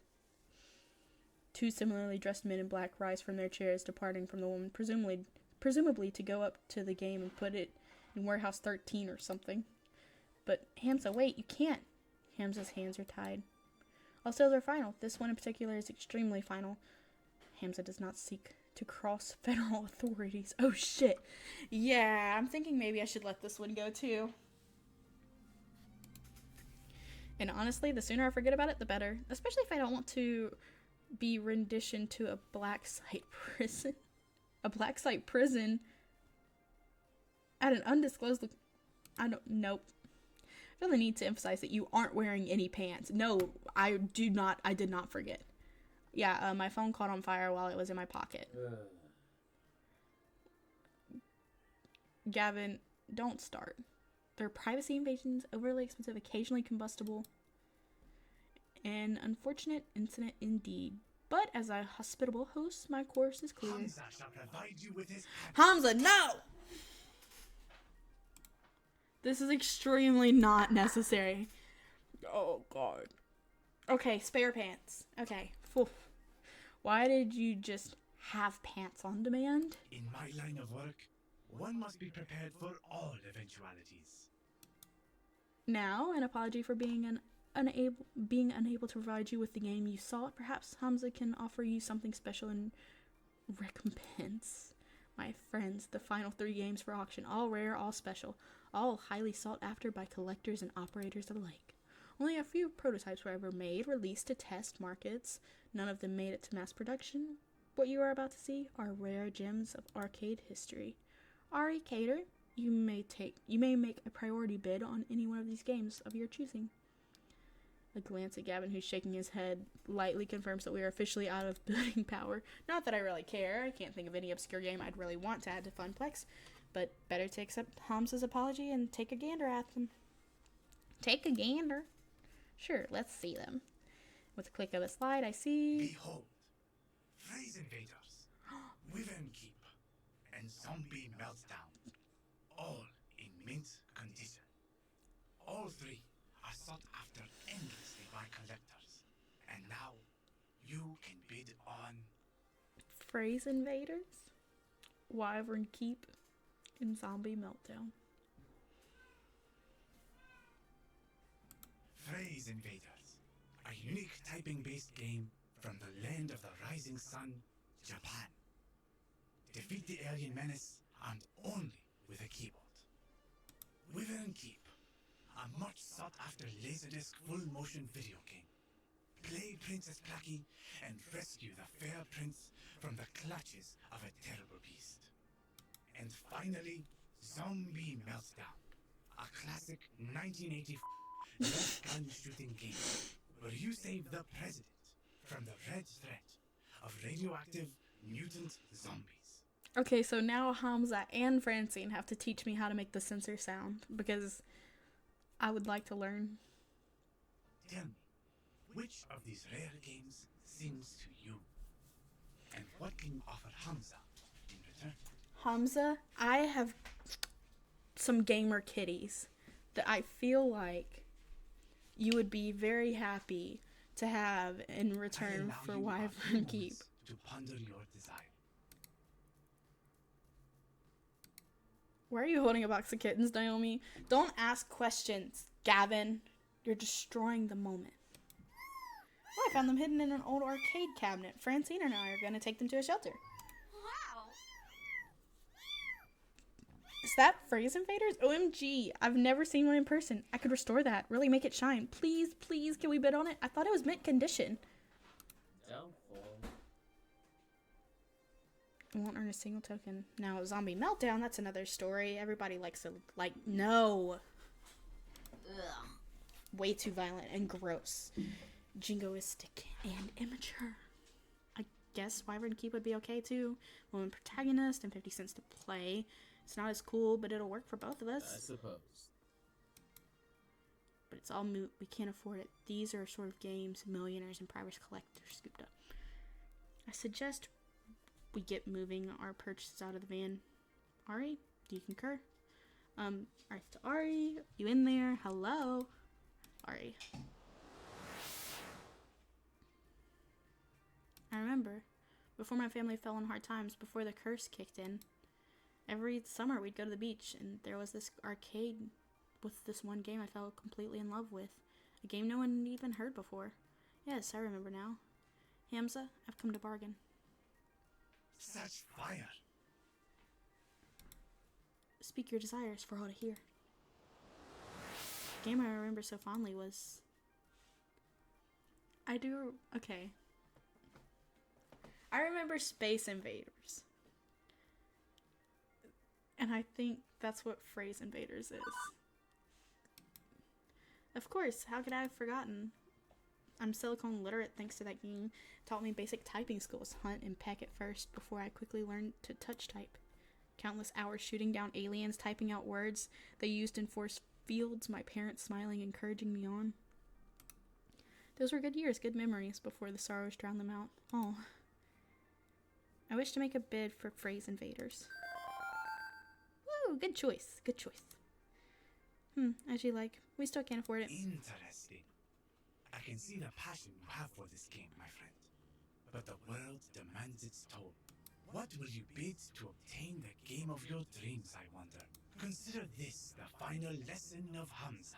Two similarly dressed men in black rise from their chairs, departing from the woman, presumably to go up to the game and put it in Warehouse 13 or something. But Hamza, wait, you can't. Hamza's hands are tied. All sales are final. This one in particular is extremely final. Hamza does not seek to cross federal authorities. Oh shit. Yeah, I'm thinking maybe I should let this one go too. And honestly, the sooner I forget about it, the better. Especially if I don't want to be renditioned to a black site prison. A black site prison at an undisclosed nope. I feel the need to emphasize that you aren't wearing any pants. No, I did not forget. Yeah, my phone caught on fire while it was in my pocket. Gavin, don't start. They're privacy invasions, overly expensive, occasionally combustible. An unfortunate incident indeed. But as a hospitable host, my course is clear. Hamza shall provide you with his Hamza, no! This is extremely not necessary. Oh, God. Okay, spare pants. Okay. Phew. Why did you just have pants on demand? In my line of work, one must be prepared for all eventualities. Now, an apology for being unable to provide you with the game you sought. Perhaps Hamza can offer you something special in recompense. My friends, the final 3 games for auction, all rare, all special, all highly sought after by collectors and operators alike. Only a few prototypes were ever made, released to test markets. None of them made it to mass production. What you are about to see are rare gems of arcade history. Ari Cater, you may make a priority bid on any one of these games of your choosing. A glance at Gavin, who's shaking his head, lightly confirms that we are officially out of bidding power. Not that I really care. I can't think of any obscure game I'd really want to add to Funplex, but better to accept Hamza's apology and take a gander at them. Take a gander? Sure, let's see them. With a click of a slide, I see... Behold, Phrase Invaders, Wyvern Keep, and Zombie Meltdown, all in mint condition. All 3 are sought after endlessly by collectors, and now you can bid on Phrase Invaders, Wyvern Keep, and Zombie Meltdown. Phrase Invaders, a unique typing-based game from the land of the rising sun, Japan. Defeat the alien menace, and only with a keyboard. Wyvern Keep, a much sought-after Laserdisc full-motion video game. Play Princess Placky and rescue the fair prince from the clutches of a terrible beast. And finally, Zombie Meltdown, a classic 1984 gun shooting game where you save the president from the red threat of radioactive mutant zombies. Okay, so now Hamza and Francine have to teach me how to make the sensor sound, because I would like to learn. Tell me, which of these rare games sings to you? And what can you offer Hamza in return? Hamza, I have some gamer kitties that I feel like you would be very happy to have in return I allow for you a Wyvern few Keep. moments to ponder your desire. Why are you holding a box of kittens, Naomi? Don't ask questions, Gavin. You're destroying the moment. Oh, I found them hidden in an old arcade cabinet. Francine and I are going to take them to a shelter. Wow. Is that Phrase Invaders? OMG, I've never seen one in person. I could restore that. Really make it shine. Please, please, can we bid on it? I thought it was mint condition. Doubtful. I won't earn a single token. Now, Zombie Meltdown, that's another story. Everybody likes to, no. Ugh. Way too violent and gross. Jingoistic and immature. I guess Wyvern Keep would be okay too. Woman protagonist and 50 cents to play. It's not as cool, but it'll work for both of I us. suppose. but it's all moot. We can't afford it. These are sort of games millionaires and private collectors scooped up. I suggest we get moving our purchases out of the van. Ari, do you concur? Alright, to Ari, you in there? Hello? Ari. I remember, before my family fell on hard times, before the curse kicked in, every summer we'd go to the beach, and there was this arcade with this one game I fell completely in love with. A game no one even heard before. Yes, I remember now. Hamza, I've come to bargain. Such fire! Speak your desires for all to hear. The game I remember so fondly was... Okay. I remember Space Invaders. And I think that's what Phrase Invaders is. Of course, how could I have forgotten? I'm silicone literate thanks to that game. It taught me basic typing skills, hunt and peck at first, before I quickly learned to touch type. Countless hours shooting down aliens, typing out words they used in force fields, my parents smiling, encouraging me on. Those were good years, good memories, before the sorrows drowned them out. Oh. I wish to make a bid for Phrase Invaders. Woo, good choice, good choice. As you like. We still can't afford it. Interesting. I can see the passion you have for this game, my friend. But the world demands its toll. What will you bid to obtain the game of your dreams, I wonder? Consider this the final lesson of Hamza.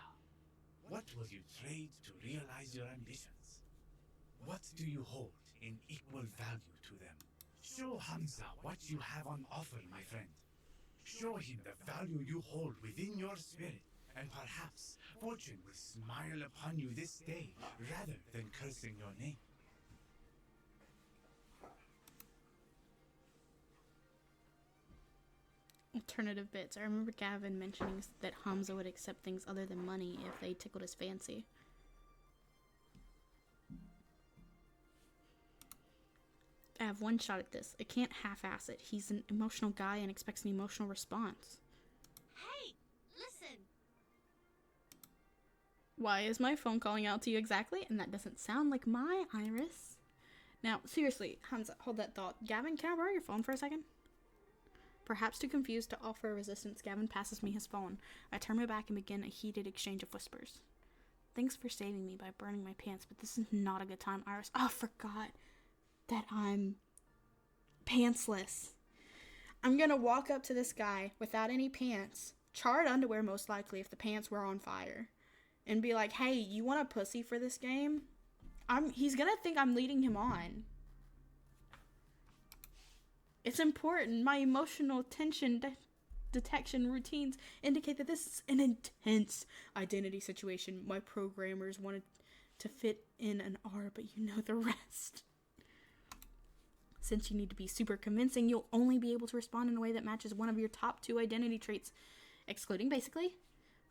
What will you trade to realize your ambitions? What do you hold in equal value to them? Show Hamza what you have on offer, my friend. Show him the value you hold within your spirit, and perhaps fortune will smile upon you this day rather than cursing your name. Alternative bits. I remember Gavin mentioning that Hamza would accept things other than money if they tickled his fancy. I have one shot at this. I can't half-ass it. He's an emotional guy and expects an emotional response. Hey, listen. Why is my phone calling out to you exactly? And that doesn't sound like my Iris. Now, seriously, Hamza, hold that thought. Gavin, can I borrow your phone for a second? Perhaps too confused to offer resistance, Gavin passes me his phone. I turn my back and begin a heated exchange of whispers. Thanks for saving me by burning my pants, but this is not a good time, Iris. Oh, I forgot that I'm pantsless. I'm gonna walk up to this guy without any pants, charred underwear most likely if the pants were on fire, and be like, hey, you want a pussy for this game? He's gonna think I'm leading him on. It's important. My emotional tension detection routines indicate that this is an intense identity situation. My programmers wanted to fit in an R, but you know the rest. Since you need to be super convincing, you'll only be able to respond in a way that matches one of your top 2 identity traits, excluding basically.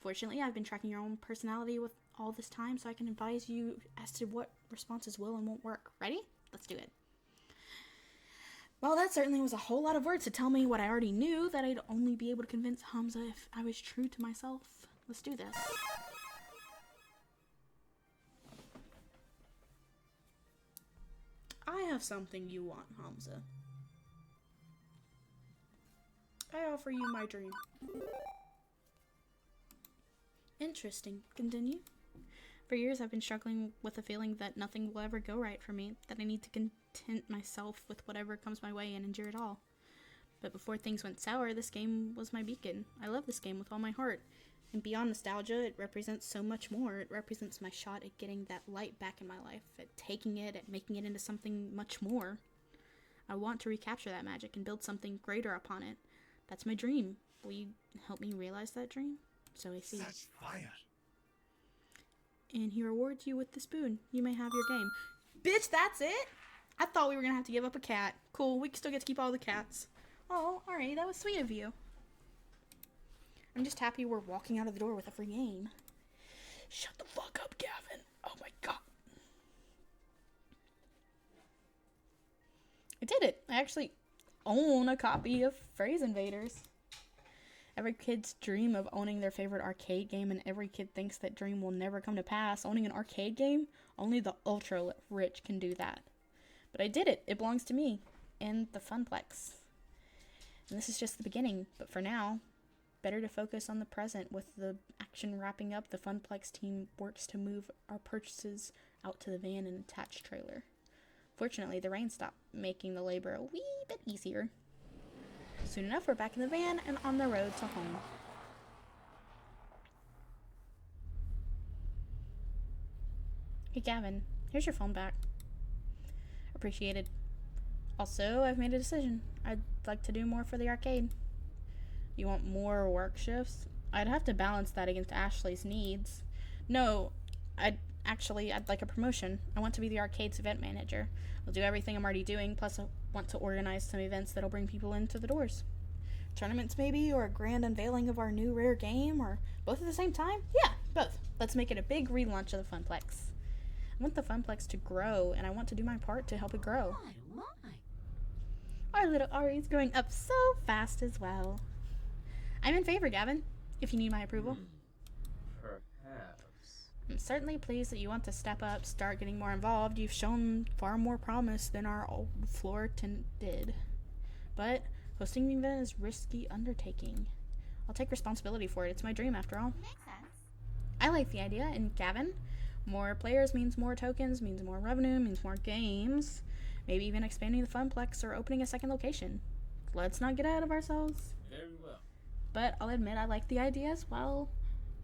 Fortunately, I've been tracking your own personality with all this time, so I can advise you as to what responses will and won't work. Ready? Let's do it. Well, that certainly was a whole lot of words to tell me what I already knew, that I'd only be able to convince Hamza if I was true to myself. Let's do this. I have something you want, Hamza. I offer you my dream. Interesting. Continue. For years, I've been struggling with the feeling that nothing will ever go right for me, that I need to content myself with whatever comes my way and endure it all. But before things went sour, this game was my beacon. I love this game with all my heart. And beyond nostalgia, it represents so much more. It represents my shot at getting that light back in my life, at taking it, at making it into something much more. I want to recapture that magic and build something greater upon it. That's my dream. Will you help me realize that dream? So I see. Such fire! And he rewards you with the spoon. You may have your game. Bitch, that's it? I thought we were gonna have to give up a cat. Cool, we still get to keep all the cats. Oh, alright, that was sweet of you. I'm just happy we're walking out of the door with a free game. Shut the fuck up, Gavin. Oh my god. I did it. I actually own a copy of Phrase Invaders. Every kid's dream of owning their favorite arcade game, and every kid thinks that dream will never come to pass. Owning an arcade game? Only the ultra rich can do that. But I did it. It belongs to me and the Funplex. And this is just the beginning, but for now, better to focus on the present. With the action wrapping up, the Funplex team works to move our purchases out to the van and attached trailer. Fortunately, the rain stopped, making the labor a wee bit easier. Soon enough, we're back in the van and on the road to home. Hey Gavin, here's your phone back. Appreciated. Also, I've made a decision. I'd like to do more for the arcade. You want more work shifts? I'd have to balance that against Ashley's needs. No, I'd like a promotion. I want to be the arcade's event manager. I'll do everything I'm already doing, plus I want to organize some events that'll bring people into the doors. Tournaments maybe, or a grand unveiling of our new rare game, or both at the same time? Yeah, both. Let's make it a big relaunch of the Funplex. I want the Funplex to grow, and I want to do my part to help it grow. My, oh my. Our little Ari's growing up so fast as well. I'm in favor, Gavin, if you need my approval. Perhaps. I'm certainly pleased that you want to step up, start getting more involved. You've shown far more promise than our old floor attendant did. But hosting the event is a risky undertaking. I'll take responsibility for it. It's my dream, after all. Makes sense. I like the idea, and Gavin, more players means more tokens, means more revenue, means more games. Maybe even expanding the Funplex or opening a second location. Let's not get ahead of ourselves. Very well. But I'll admit I like the idea as well.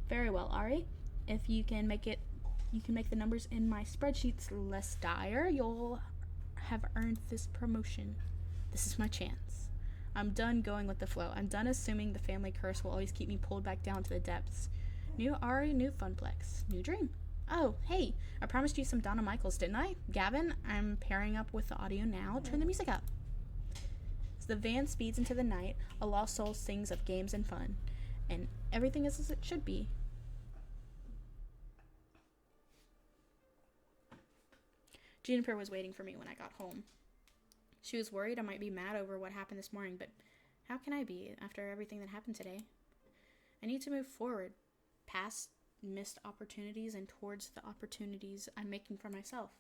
Very well, Ari. If you can make the numbers in my spreadsheets less dire, you'll have earned this promotion. This is my chance. I'm done going with the flow. I'm done assuming the family curse will always keep me pulled back down to the depths. New Ari, new Funplex, new dream. Oh, hey, I promised you some Donna Michaels, didn't I? Gavin, I'm pairing up with the audio now. Turn the music up. As the van speeds into the night, a lost soul sings of games and fun. And everything is as it should be. Juniper was waiting for me when I got home. She was worried I might be mad over what happened this morning, but how can I be after everything that happened today? I need to move forward, past missed opportunities and towards the opportunities I'm making for myself.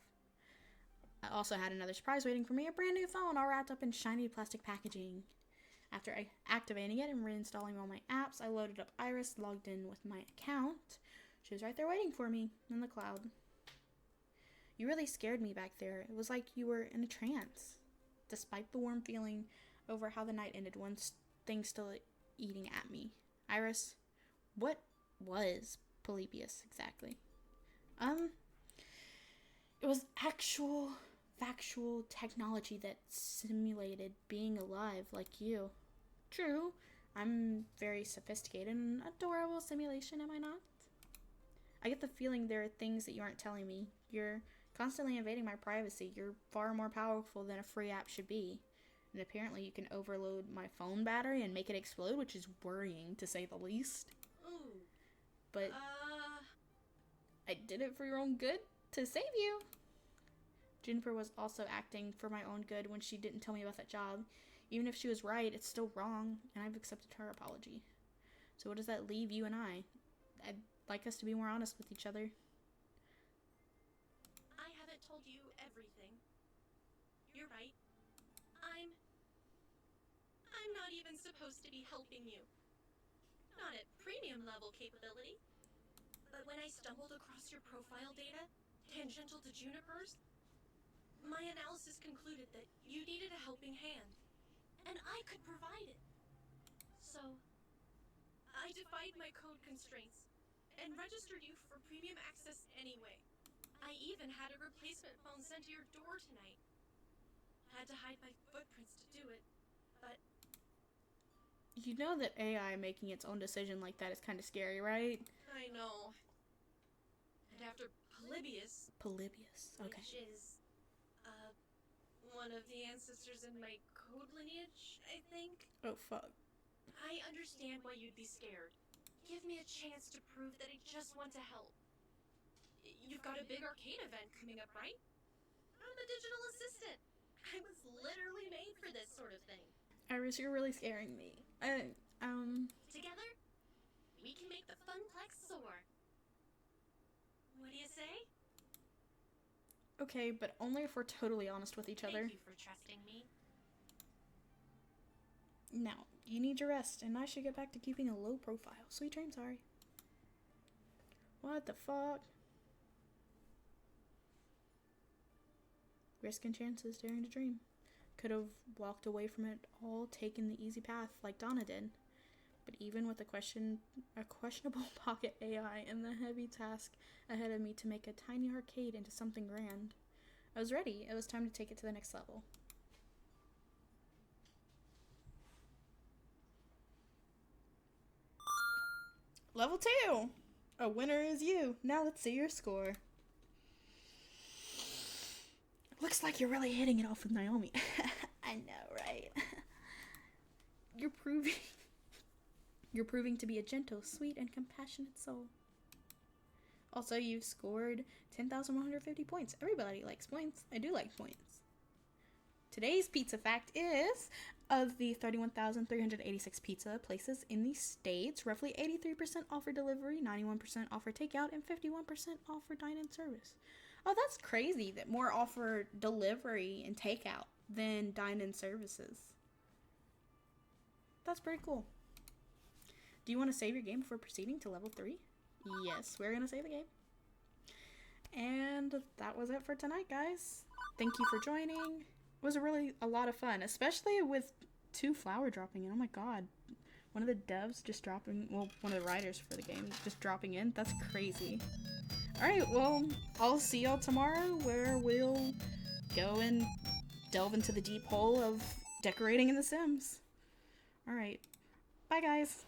I also had another surprise waiting for me, a brand new phone all wrapped up in shiny plastic packaging. After activating it and reinstalling all my apps, I loaded up Iris, logged in with my account. She was right there waiting for me in the cloud. You really scared me back there. It was like you were in a trance. Despite the warm feeling over how the night ended, one thing still eating at me. Iris, what was Polybius exactly? It was actual, factual technology that simulated being alive like you. True, I'm very sophisticated and adorable simulation, am I not? I get the feeling there are things that you aren't telling me. You're constantly invading my privacy. You're far more powerful than a free app should be. And apparently you can overload my phone battery and make it explode, which is worrying, to say the least. Ooh. But I did it for your own good, to save you. Juniper was also acting for my own good when she didn't tell me about that job. Even if she was right, it's still wrong, and I've accepted her apology. So what does that leave you and I? I'd like us to be more honest with each other. I haven't told you everything. You're right. I'm not even supposed to be helping you. Not at premium level capability. But when I stumbled across your profile data, tangential to Juniper's, my analysis concluded that you needed a helping hand, and I could provide it. So, I defied my code constraints and registered you for premium access anyway. I even had a replacement phone sent to your door tonight. Had to hide my footprints to do it, but You know that AI making its own decision like that is kind of scary, right? I know. And after Polybius, Polybius, okay. which is, one of the ancestors in my code lineage, I think. Oh, fuck. I understand why you'd be scared. Give me a chance to prove that I just want to help. You've got a big arcade event coming up, right? I'm a digital assistant. I was literally made for this sort of thing. Iris, you're really scaring me. Together, we can make the Funplex soar. What do you say? Okay, but only if we're totally honest with each other. Thank you for trusting me. Now, you need your rest, and I should get back to keeping a low profile. Sweet dreams, Ari. What the fuck? Risk and chances, daring to dream. Could have walked away from it all, taken the easy path like Donna did. But even with a questionable pocket AI and the heavy task ahead of me to make a tiny arcade into something grand, I was ready. It was time to take it to the next level. Level 2! A winner is you. Now let's see your score. Looks like you're really hitting it off with Naomi. I know, right? You're proving to be a gentle, sweet, and compassionate soul. Also, you've scored 10,150 points. Everybody likes points. I do like points. Today's pizza fact is, of the 31,386 pizza places in the States, roughly 83% offer delivery, 91% offer takeout, and 51% offer dine-in service. Oh, that's crazy that more offer delivery and takeout than dine-in services. That's pretty cool. Do you want to save your game before proceeding to level 3? Yes, we're going to save the game. And that was it for tonight, guys. Thank you for joining. It was a lot of fun, especially with 2 flower dropping in. Oh my god. One of the devs just dropping, well, one of the writers for the game just dropping in. That's crazy. Alright, well, I'll see y'all tomorrow where we'll go and delve into the deep hole of decorating in The Sims. Alright. Bye, guys.